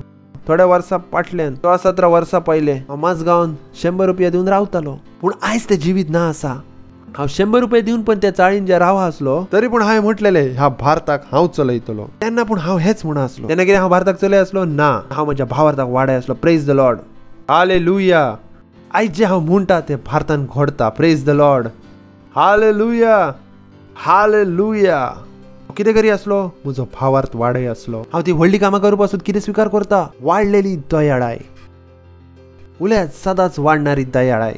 थोड्या वर्सां फाटल्यान 16-17 वर्सां पयलें हांव माजगांवान 100 रुपया दिवन रावतालो. पूण आयज तें जिवीत ना आसा. हांव 100 रुपये दिवन पण त्या चाळीन जे रावा आसलो तरी पूण हांवें म्हटलेलें ह्या भारताक हांव चलयतलो. तेन्ना पूण हांव हेच म्हणा आसलो. तेन्ना कितें हांव भारताक चलय आसलो? ना, हांव म्हज्या भावार्थाक वाडय आसलो. Praise the Lord. हालेलुया. आयज जे हांव म्हणटा तें भारतान घडटा. Praise the Lord. Hallelujah. Hallelujah. कितें करी आसलो? म्हजो भावार्थ वाडय आसलो. हांव ती व्हडली कामां करूं पासून कितें स्वीकार करता? वाडलेली दयाळाय. उल्यात सदांच वाडणारी दयाळाय.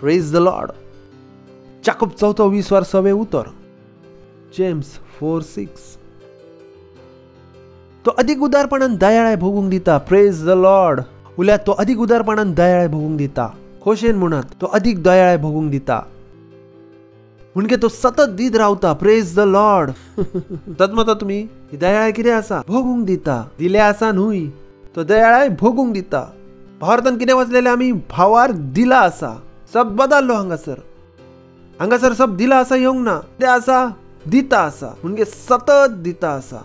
Praise the lord. जाकोब 4:20 उतर. जेम्स 4:6. तो अधिक उदारपणान दयाळाय भोगूंक दिता. Praise the Lord. उल्यात तो अधिक उदारपणान दयाळाय भोगूंक दिता. खोशेन म्हणत तो अधिक दयाळाय भोगूंक दिता. म्हणजे तो सतत दीत रावता. Praise the Lord. तदमता तुमी ही दयाळाय कितें आसा? भोगूंक दिता. दिले आसा न्हूय, तो दयाळाय भोगूंक दिता. भारतान कितें वाचलेलें आमी? भावार्थ दिला आसा. सब बदललो हांगासर सब दिला आसा येवंक ना. कितें आसा? दिता आसा. म्हणजे सतत दिता आसा.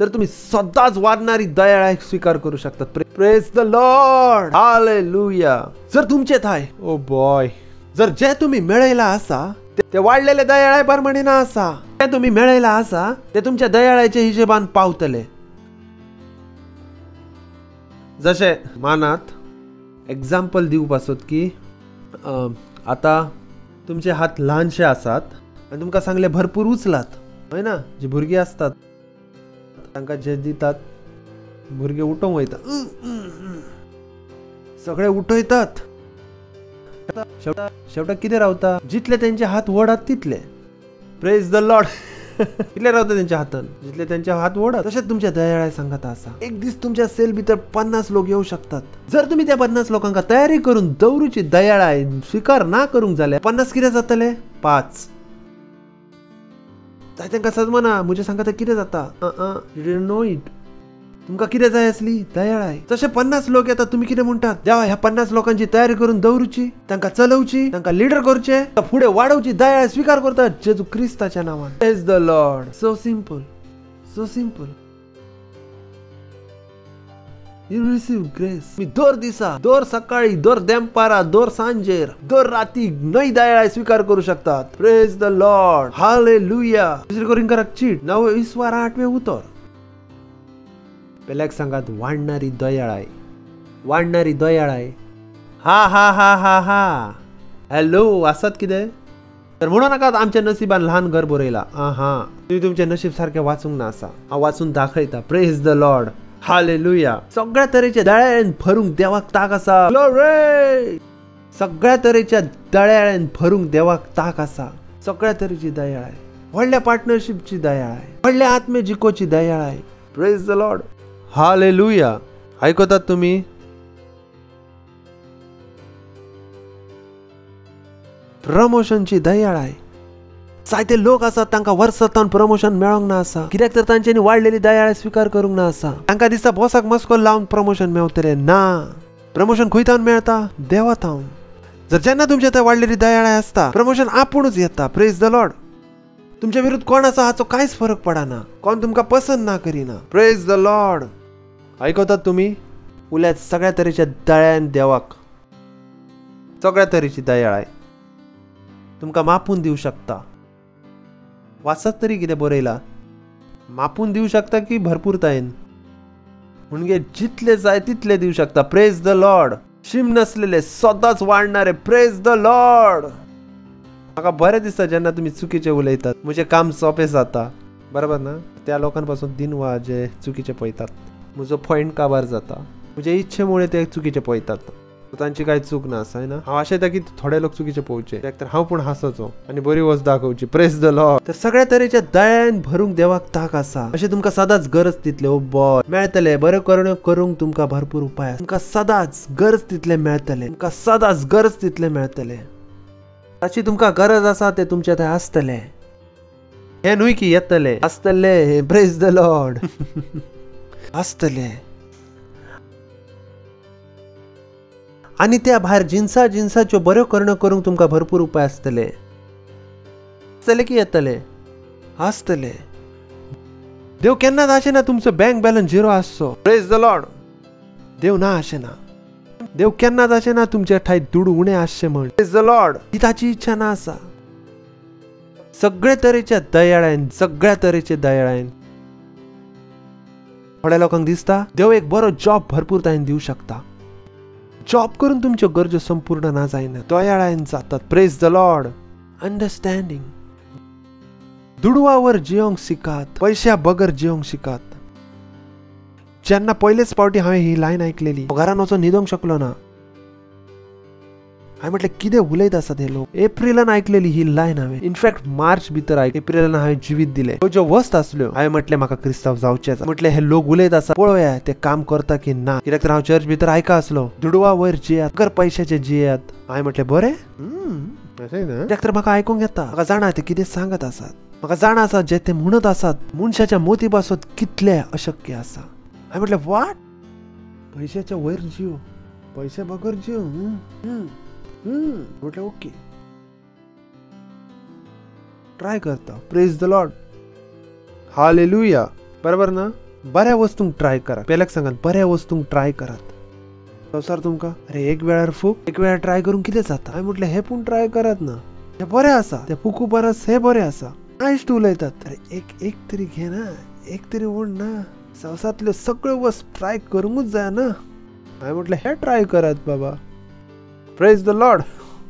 तर तुम्ही सदांच वाडणारी दयाळाय स्वीकार करू शकतात. Praise the Lord. हालेलुया. जर तुमचे थाय ओ बॉय जर जे तुम्ही मेळयला आसा ते वाडलेले दयाळाय प्रमाणे ना आसा. जे तुम्ही मेळयला आसा ते तुमच्या दयाळायच्या हिशोबान पावतले. जशे मानात एक्झाम्पल दिवप आसत की आता तुमचे हात ल्हानशे आसात आनी तुमकां सांगले भरपूर उचलात. हय ना? जी भुरगीं आसतात तांकां जे दितात भुरगे उठोवंक वयतात. सगळे उठयतात. शेवटाक कितें रावता? जितले तेंचे हात वडात तितले. Praise the lord. कितले रावता तेंच्या हातान? जितले तेंचे हात वडात. तशेंच तुमच्या दयाळाय सांगता आसा. एक दीस तुमच्या सेल भितर 50 लोक येवं शकतात. जर तुम्ही त्या 50 लोकांका तयारी करून दवरूची दयाळाय स्वीकार ना करूंक जाल्यार 50 कितें जातले? 5. जाय तांकां सजमना म्हजे सांगता कितें जाता? You didn't know it. तुमकां कितें जाय आसली? दयाळाय. जशे 50 लोक येतात तुमी कितें म्हणटात? देवा ह्या 50 लोकांची तयारी करून दवरूची, तांकां चलोवची, तांकां लिडर करचे, फुडें वाडोवची दयाळाय स्वीकार करतात जेजू क्रिस्ताच्या नांवान. Praise the Lord. So simple. So simple. You receive grace. मी दर दिसा, दर सकाळी, दर देंपारा, दर सांजेर, दर राती नवी दयाळाय स्वीकार करू शकतात. Praise the Lord. हालेलुया. दुसरी कोरिंथीयांक चीट 9:8 उतर. पेल्याक सांगात वाडणारी दयाळाय. वाडणारी दयाळाय. हा हा हा हा हा. हॅलो आसात कितें? तर म्हणू नाकात आमच्या नशिबान ल्हान घर बरयला. तुम्ही तुमचे नशीब सारखे वाचूंक ना आसा. हांव वाचून दाखयता. Praise the Lord. हालेलुया. सगळ्या तरेच्या दयाळ्यान भरूंक देवाक ताक आसा. ग्लोरी. सगळ्या तरेच्या दयाळ्यान भरूंक देवाक ताक आसा. सगळ्या तरेची दयाळाय. व्हडल्या पार्टनरशिपची दयाळाय. व्हडल्या आत्मे जिकोची दयाळाय. Praise the Lord. हालेलुया. आयकतात तुम्ही? प्रमोशनची दयाळाय. जायते लोक आसात तांकां वर्सांतून प्रमोशन मेळोंक ना आसा. कित्याक तर तांच्यांनी वाडलेली दयाळाय स्वीकार करूंक ना आसा. तांकां दिसता बॉसाक मस्को लावन प्रमोशन मेळटलें. ना. प्रमोशन खंयतावन मेळटा? देवातावन. जर जेन्ना तुमच्या थंय वाडलेली दयाळाय आसता प्रमोशन आपुणूच येता. Praise the Lord. तुमच्या विरुद्ध कोण आसा हाचो कांयच फरक पडना. कोण तुमकां पसंत ना करिना. Praise the lord. आयकतात तुम्ही? उल्यात सगळ्या तरेच्या दयाळ्यान देवाक. सगळ्या तरेची दयाळाय तुमकां मापून दिवं शकता. वाचत तरी कितें बरयला? मापून दिवं शकता की भरपूरतायेन? म्हणजे जितले जाय तितले दिवं शकता. Praise the Lord. शीम नसलेले सदांच वाढणारे. Praise the Lord. म्हाका बरें दिसता जेन्ना तुम्ही चुकीचे उलयतात. म्हजें काम सोंपें जाता. बरोबर ना? त्या लोकांपासून दिनवा जे चुकीचे पळयतात. म्हजो पॉयंट काबार जाता. म्हज्या इच्छेमुळे ते चुकीचे पळयतात. तांची कांय चूक ना आसा ना. हांव आशयता की थोडे लोक चुकीचे पळोवचे. तर हांव पूण हांसोचो आनी बरी वस्त दाखोवची. Praise the Lord. तर सगळ्या तरेच्या दयान भरूंक देवाक ताक आसा. अशें तुमकां सदांच गरज तितले ओ बॉय मेळटले. बरें करूंक तुमकां भरपूर उपाय आसा. तुमकां सदांच गरज तितले मेळटले. तुमकां सदांच गरज तितले मेळटले. ताची तुमकां गरज आसा ते तुमचे थंय आसतले. हे न्हय की येतले आसतले. Praise the Lord. आसतले. आणि त्या भायर जिन्साच्यो बऱ्यो करूंक तुमकां भरपूर उपाय आसतले. आसतले की येतले. आसतले. देव केन्नाच आशेना तुमचो बँक बॅलन्स झिरो आसचो. Praise the lord. देव ना आशेना. देव केन्नाच आशेना तुमच्या ठायत दुडू उणें आसचें म्हण. Praise the Lord. ही ताची इच्छा ना आसा. सगळे तरेच्या दयाळान थोड्या लोकांक दिसता देव एक बरो जॉब भरपूर ताणें दिवं शकता. जॉब करून तुमच्यो गरजो संपूर्ण ना जायना. दयाळान जातात. Praise the Lord. अंडरस्टँडिंग. दुडवावर जियोंक शिकात. पैशा बगर जियोंक शिकात. जेन्ना पयलेच फावटी हांवें ही लायन आयकलेली घरान वचून न्हिदोंक शकलो ना. हांवें म्हटलें कितें उलयत आसात हे लोक. एप्रिलान आयकलेली ही लायन हांवें. इनफॅक्ट मार्च भितर एप्रिलान हांवें जिवीत दिलें. ज्यो वस्त आसल्यो हांवें म्हटलें म्हाका क्रिस्तांव जावचेंच. म्हटलें हे लोक उलयत आसा पळोवया ते काम करता की ना. कित्याक तर हांव चर्च भितर आयका आसलो दुडवा वयर जियात अगर पैशाचे जियात. हांवें म्हटलें बरें कित्याक तर म्हाका आयकूंक येता. म्हाका जाणा ते कितें सांगत आसात. म्हाका जाणा आसा जे ते म्हणत आसात मनशाच्या मोती पासत कितले अशक्य आसा. हांवें म्हटलें वाट पैशाच्या वयर जियो पैसे बगर जियो. म्हटलें ओके ट्राय करता. Praise the Lord. हालेलुया. बरोबर ना. बऱ्या वस्तूंक ट्राय करा. पेल्याक सांगात बऱ्या वस्तूंक ट्राय करात. संवसार तुमकां अरे एक वेळार फूक एक वेळार ट्राय करून कितें जाता. हांवें म्हटलें हे पूण ट्राय करात ना. हे बरें आसा. ते फुकू परस हे बरें आसा. नायश्ट उलयतात. अरे एक तरी घे ना. एक तरी ओड ना. संवसारांतल्यो सगळ्यो वस्त ट्राय करूंकूच जाय ना. हांवें म्हटलें हे ट्राय करात बाबा. Praise the Lord.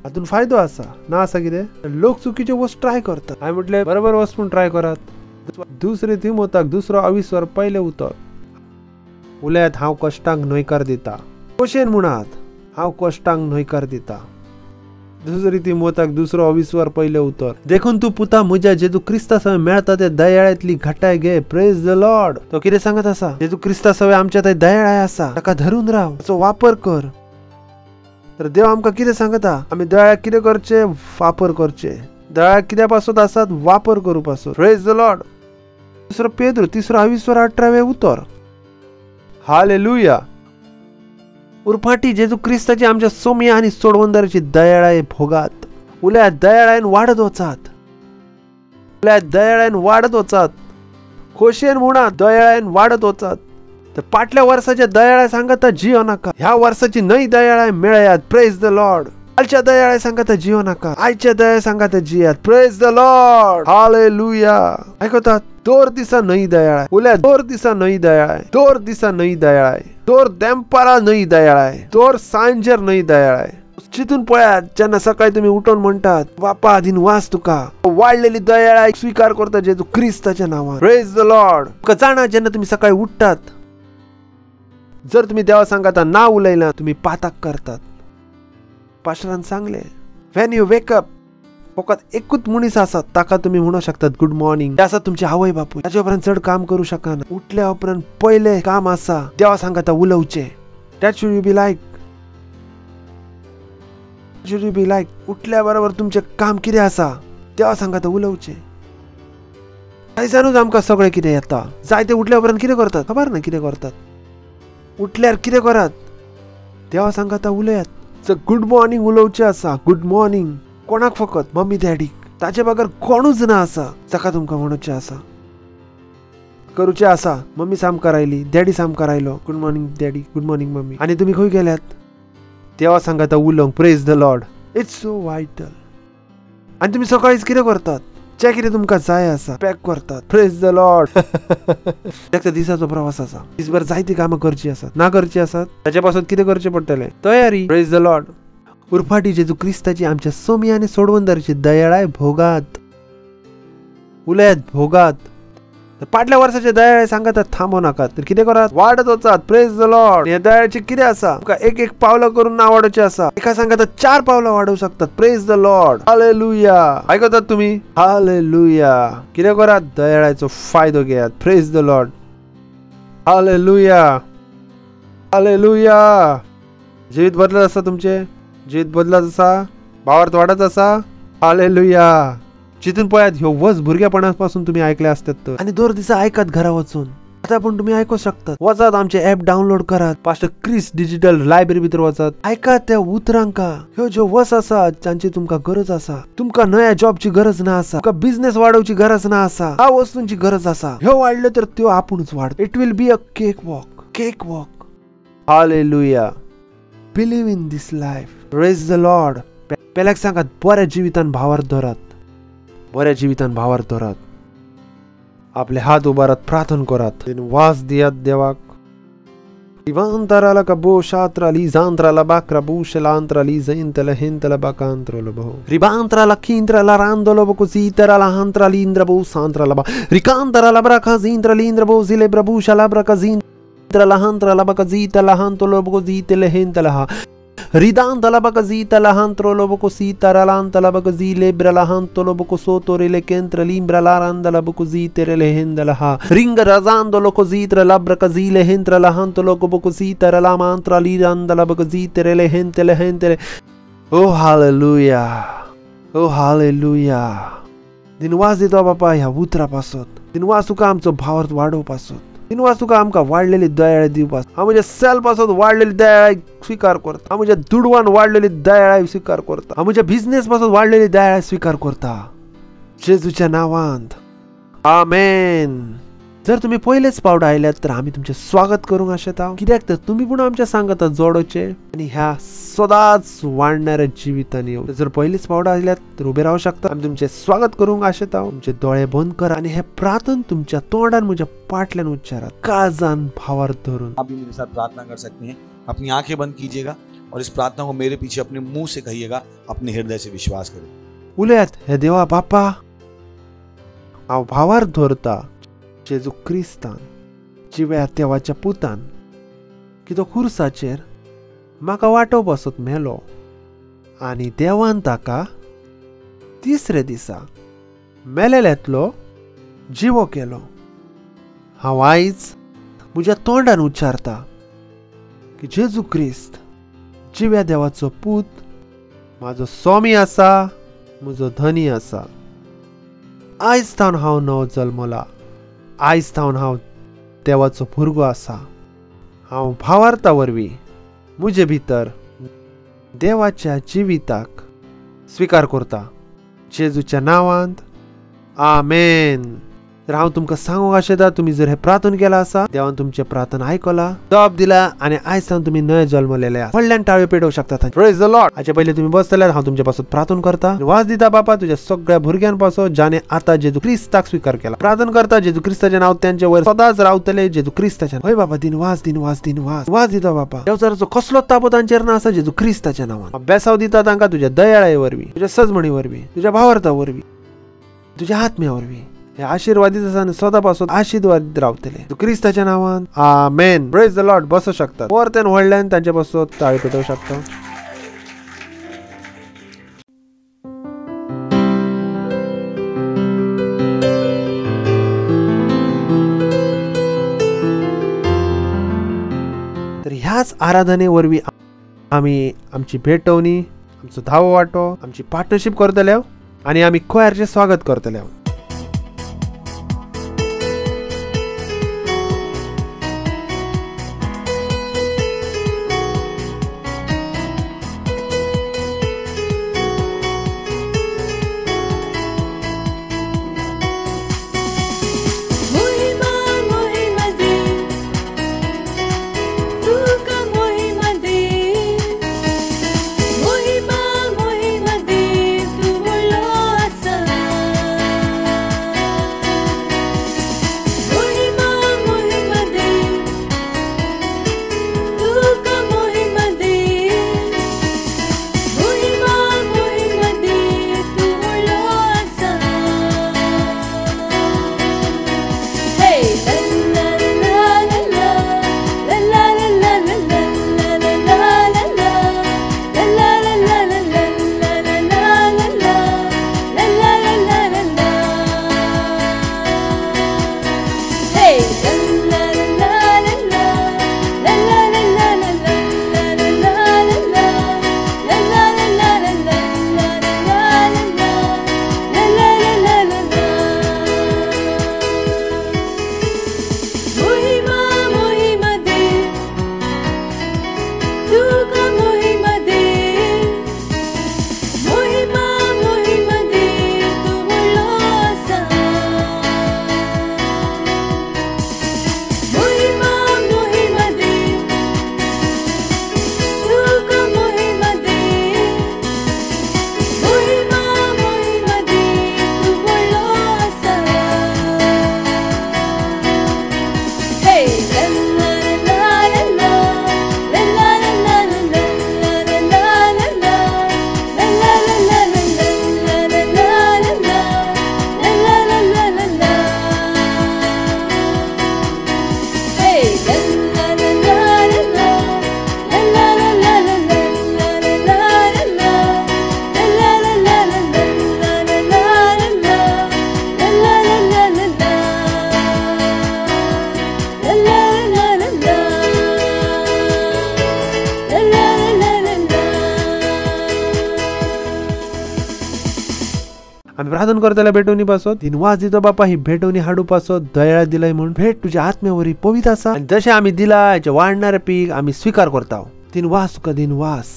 हातून फायदो आसा ना आसा कितें. लोक चुकीचे वस्त ट्राय करतात. हांवें म्हटलें बरोबर वस्त पूण ट्राय करात. दुसरे तिमोथाक 2:22 पयलें उतर. उलयात हांव कश्टांक न्हयकार दिता. खोशेन म्हणात हांव कश्टांक न्हयकार दिता. दुसरी तिमोथाक 2:22 पयलें उतर. देखून तूं पुता म्हज्या जेजू क्रिस्ता सवय मेळटा ते दयाळ्यांतली घटाय घे. Praise the Lord. तो कितें सांगत आसा. जेजू क्रिस्ता सवय आमच्या थंय दयाळाय आसा. ताका धरून राव. ताचो वापर कर. तर देव आमकां कितें सांगता आमी दयाळ्याक कितें करचें वापर करचें. दयाळ्याक कित्या पासत आसात वापर करूं पासत. Praise the Lord. 2 पेद्र 3:28 उतर. हालेलुया. उरफाटी जेजू क्रिस्ताची आमच्या सोम्या आनी सोडवंदाराची दयाळाय भोगात. उलयात दयाळायन वाडत वचात. उलयात दयाळायन वाडत वचात. खोशेन म्हणा दयाळायन वाडत वचात. तर फाटल्या वर्साच्या दयाळाय सांगता जियो नाका. ह्या वर्साची नई दयाळाय मेळयात. Praise the lord. कालच्या दयाळाय सांगता जियो नाका. आयच्या दयाळाय सांगता जियात. Praise the Lord. हालेलुया. आयकतात. दोर दिसा नई दयाळाय. उलयात दोर दिसा नई दयाळाय. दोर दिसा नई दयाळाय. दोर देंपारा नई दयाळाय. दोर सांजेर नई दयाळाय. चितून पळयात जेन्ना सकाळी तुम्ही उठून म्हणटात बापा दिनवास तुका वाडलेली दयाळाय स्वीकार करता जेजू क्रिस्ताच्या नांवान. Praise the Lord. तुका जाणा जेन्ना तुम्ही सकाळी उठतात जर तुम्ही देवा सांगाता ना उलयला तुम्ही पाताक करतात. पास्टरान सांगले व्हेन यू वेक अप फकत एकूच मनीस आसा ताका तुम्ही म्हणू शकतात गुड मॉर्निंग. ते आसा तुमचे आवय बापूय. ताच्या उपरांत चड काम करू शकना. उठल्या उपरांत पयले काम आसा देवा सांगाता उलोवचे. That should you be like उठल्या बरोबर तुमचे काम कितें आसा देवा सांगाता उलोवचे. थंयसानूच आमकां सगळें कितें येता. जायते उठल्या उपरांत कितें करतात खबर ना कितें करतात. उठल्यार कितें करात देवा सांगाता उलयात. गुड मॉर्निंग उलोवचें आसा. गुड मॉर्निंग कोणाक फकत मम्मी डॅडीक. ताचे बगर कोणूच ना आसा जाका तुमकां म्हणचें आसा करूचें आसा. मम्मी सामकार आयली डॅडी सामकार आयलो. Good morning daddy good morning mummy. आनी तुमी खंय गेल्यात देवा सांगाता उलोवंक. Praise the Lord. It's so vital. आनी तुमी सकाळीच कितें करतात जे कितें तुमकां जाय आसा पॅक करतात. Praise the Lord. एक दिसाचो प्रवास आसा. दिसभर जायती कामां करची आसात ना करची आसात. ताचे पासून कितें करचें पडटलें? तयारी. Praise the Lord. उरफाटी जेजू क्रिस्ताची आमच्या सोमी आनी सोडवंदाराची दयाळाय भोगात. उलयात भोगात. फाटल्या वर्साचे दयाळे सांगतात थांबू नाकात. तर कितें करात? वाडत वचात. Praise the Lord. हे दयाळेचे कितें आसा? तुमका एक एक पावलं करून ना वाडोवचे आसा. एका सांगतात 4 पावलं वाडोवंक शकतात. Praise the Lord. हालेलुया. आयकतात तुम्ही? हालेलुया. कितें करात? दयाळाचो फायदो घेयात. Praise the Lord. Hallelujah. Hallelujah. जिवीत बदलत आसा तुमचे? जिवीत बदलत आसा? भावार्थ वाडत आसा? हालेलुया. चितून पळयात ह्यो वस भुरगेपणापासून तुम्ही ऐकले असतात तर. आणि दर दिसा ऐकात घरा वचून. आता पण तुम्ही ऐकू शकतात. वचात आमचे ऍप डाउनलोड करात. पास्टर क्रिस डिजिटल लायब्ररी भितर वचात. ऐकात त्या उतरांका. ह्यो ज्यो वस आसा जांची तुमकां गरज आसा. तुमकां नव्या जॉबची गरज ना आसा. तुमकां बिझनेस वाडोवची गरज ना आसा. ह्या वस्तूंची गरज आसा. ह्यो वाडल्यो तर त्यो आपुणूच वाडत. It will be a cake walk. Cake walk. Hallelujah. Believe in this life. Praise the lord. पेल्याक सांगात बऱ्या जिवितान भावार्थ धरात. बऱ्या जिवितान भावार्थ धरात. आपले हात उबारात. प्रार्थना करात. वास दियात देवाक. इवांतराला कबो शात्राली जांत्राला बाक्राबू शलांत्राली जैंतला हेंतला बाकांत्रलो बहो रिबांत्राला खींत्राला रांदोलो बको सीतराला हांत्राली इंद्रबो सांत्राला बा रिकांतराला ब्राका जींत्राली इंद्रबो जिले प्रभु शला ब्राका जींत्राला हांत्राला बका जीतला हांतोलो बको जीतले हेंतला हा रिदांतला बका जीतला हांत्रोलो बको सीतरालांतला बका जीले ब्रलाहांतोलो बको सोतोरेले केंत्रलिंब्रला रांदला बको जीतेरेले हेंदला हा रिंग रजांदोलो को जीत्रला ब्रका जीले हेंत्रला हांतोलो बको सीतरला मांत्राली रांदला बका जीतेरेले हेंतले हेंतले. ओ हालेलुया. ओ हालेलुया. दिनवास दितो बापा ह्या उतरापासून. दिनवास तुका आमचो भावार्थ वाडोवपासून. दिनवास तुका आमकां वाडलेली दयाळ दिवपासून. हांव म्हज्या सेल पासून वाडलेली दयाळ स्वीकार करता. हांव म्हज्या दुडवान वाडलेली दयाळ स्वीकार करता. हांव म्हज्या बिझनेस पासून वाडलेली दयाळ स्वीकार करता. जेजूच्या नांवांत. आमेन. जर तुम्ही पहिलेच पावडा आयल्यात तर आम्ही तुमचे स्वागत करूंक आशेता. कित्याक तर तुम्ही पण आमच्या सांगातात जोडोचे आणि ह्या सदांच वाडणाऱ्या जिवितांनी येऊ. जर पहिलेच पावडा आयल्यात तर उभे राहू शकता. आम्ही तुमचे स्वागत करूंक आशेता. तुमचे दोळे बंद करा आणि हे प्रार्थना तुमच्या तोंडान म्हज्या पाटल्यान उच्चारात काळजान भावार्थ धरून. आप भी मेरे साथ प्रार्थना कर सकते हैं. अपनी आंखें बंद कीजिएगा और इस प्रार्थना को मेरे पीछे अपने मुंह से कहिएगा. अपने हृदय से विश्वास करें. उलयात हे देवा बापा हांव भावार्थ धरता जेजू क्रिस्तान जिव्या देवाच्या पुतान की तो खुर्साचेर म्हाका वाटो बसत मेलो आनी देवान ताका तिसरे दिसा मेलेल्यांतलो जिवो केलो. हांव आयज म्हज्या तोंडान उच्चारता की जेजू क्रिस्त जिव्या देवाचो पूत म्हाजो स्वामी आसा. म्हजो धनी आसा. आयज तावन हांव नवो जल्मला. आयज तावन हांव देवाचो भुरगो आसा. हांव भावार्था वरवीं म्हजे भितर देवाच्या जिविताक स्वीकार करता. जेजूच्या नांवांत. आमेन. तर हांव तुमकां सांगूंक आशेता तुमी जर हे प्रार्थना केला आसा देवान तुमचे प्रार्थना आयकला जबाब दिला आनी आयज तावन तुमी नवे जल्मलेले आसा. व्हडल्यान ताळयो पेटोवंक शकतात. Praise the Lord. हाचे पयलीं तुमी बसतल्यार हांव तुमचे पासून प्रार्थना करता. वास दिता बापा तुझ्या सगळ्या भुरग्यां पासून जाने आतां जेजू क्रिस्ताक स्वीकार केला. प्रार्थना करता जेजू क्रिस्ताचें नांव त्यांचे वयर सदांच रावतले. जेजू क्रिस्ताच्या हय बाबा दिनवास दिनवास दिनवास वास दिता बापा. देवचाराचो कसलोच तापो तांचेर ना आसा. जेजू क्रिस्ताच्या नांवान बेसाव दिता तांकां तुज्या दयाळे वरवीं तुज्या सजमणी वरवीं तुज्या भावार्था वरवीं तुज्या आत्म्या वरवीं हे आशीर्वादीत आसा आनी सदां पासून आशीर्वादीत रावतले क्रिस्ताच्या नांवान. आमेन. Praise the lord. बसू शकतात. परतेन व्हडल्यान तांचे पासून ताळी पेटोवंक शकता. तर ह्याच आराधने वरवीं आमी आमची भेटवणी आमचो धावो वांटो आमची पार्टनरशीप करतले आनी आमी खोयारचें स्वागत करतले. आम्ही प्रार्थना करताना भेटवणी पासत तीन वास दितो बापा ही भेटवणी हाडू पासत दयाळा दिलाय म्हणून भेट तुझ्या आत्म्यावर पवित्र आसा आणि जशे आम्ही दिला याचे वाढणारे पीक आम्ही स्वीकार करता तीन वास तुका दिन वास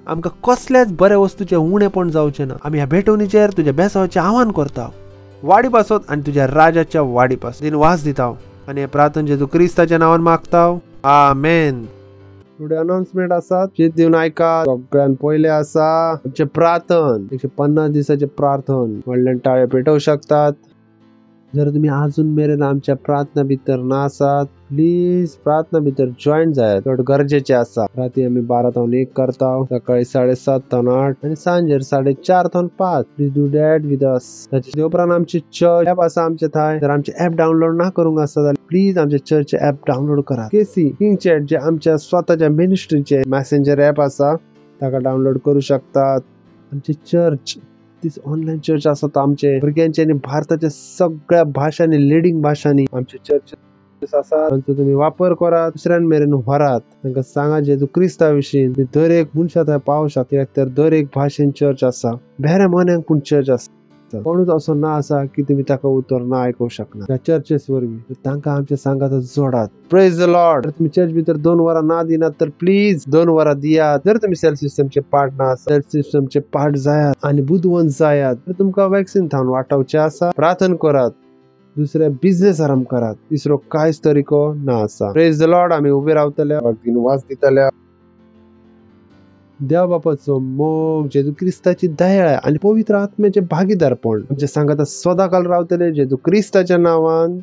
आमका कसल्याच बऱ्या वस्तूचे उणे पण जावचे ना आम्ही ह्या भेटवणीचेर तुझ्या बेसावाचे आव्हान करता वाडी पासत आणि तुझ्या राजाच्या वाडी पासत दिन वास दिता आणि प्रार्थना जेजू क्रिस्ताच्या नावान मागता आमेन. थोडे अनाउन्समेंट असतात जे देऊन ऐका. सगळ्यात पहिले असा आमचे प्रार्थन 150 दिवसाचे प्रार्थन म्हणल्यान टाळे पेटवू शकतात. जर तुम्ही अजून मेरेन आमच्या प्रार्थना भितर नासात प्लीज प्रार्थना भितर जॉईन जायात थोडं गरजेचे असा. रात्री आम्ही 12 तावन 1 करता सकाळी 7:30 तावन 8 आणि सांजेर 4:30 तावन 5. Please do that with us. त्याच्या उपरांत आमचे चर्च ऍप असा आमचे थाय. जर आमचे ऍप डाउनलोड ना करूंक आसा जाल्यार प्लीज आमचे चर्च ऍप डाउनलोड करा. केसी किंग चॅट जे आमच्या स्वतःच्या मिनिस्ट्रीचे मेसेंजर ऍप असा ताका डाउनलोड करू शकतात. आमचे चर्च तीच ऑनलाईन चर्च असतात आमचे भुरग्यांचे आणि भारताच्या सगळ्या भाषांनी लिडिंग भाषांनी आमचे चर्च असा. तुम्ही वापर करा दुसऱ्यां मेरेन व्हरात तांकां सांगा जेजू क्रिस्ता विशीं. दर एक मनशा थंय पावू शकता तर दर एक भाशेन चर्च असा. भेऱ्या मन्यांक पूण चर्च आसा. कोणूच असो ना असा की तुम्ही ताका उतर ना आयकू शकना. त्या चर्चेस वरवीं तांकां आमच्या सांगात जोडात. Praise the lord. तुम्ही चर्च भितर 2 वरां ना दिनात तर प्लीज 2 वरां दियात. जर तुम्ही सेल्फ सिस्टमचे पार्ट ना सेल्फ सिस्टमचे पार्ट जायात आणि बुद्धवंत जायात तर तुमकां वॅक्सिन थावन वाटावचे आसा. प्रार्थना करात. दुसऱ्या बिझनेस आराम करात. तिसरो कांयच तरिको ना आसा. Praise the Lord. आम्ही उबे रावतले वास दितले. देव बापाचो मोग जेजू क्रिस्ताची दया आणि पवित्र आत्म्याचे भागीदारपण आमच्या सांगात सदाकाल रावतले जेजू क्रिस्ताच्या नावान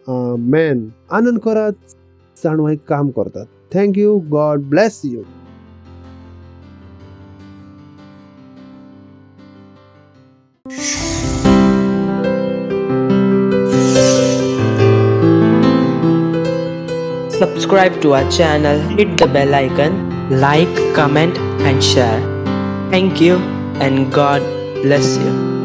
आमेन. आनंद करात जाणवायक काम करतात. Thank you. God bless you. Subscribe to our channel, hit the bell icon, like, comment and share. Thank you and God bless you.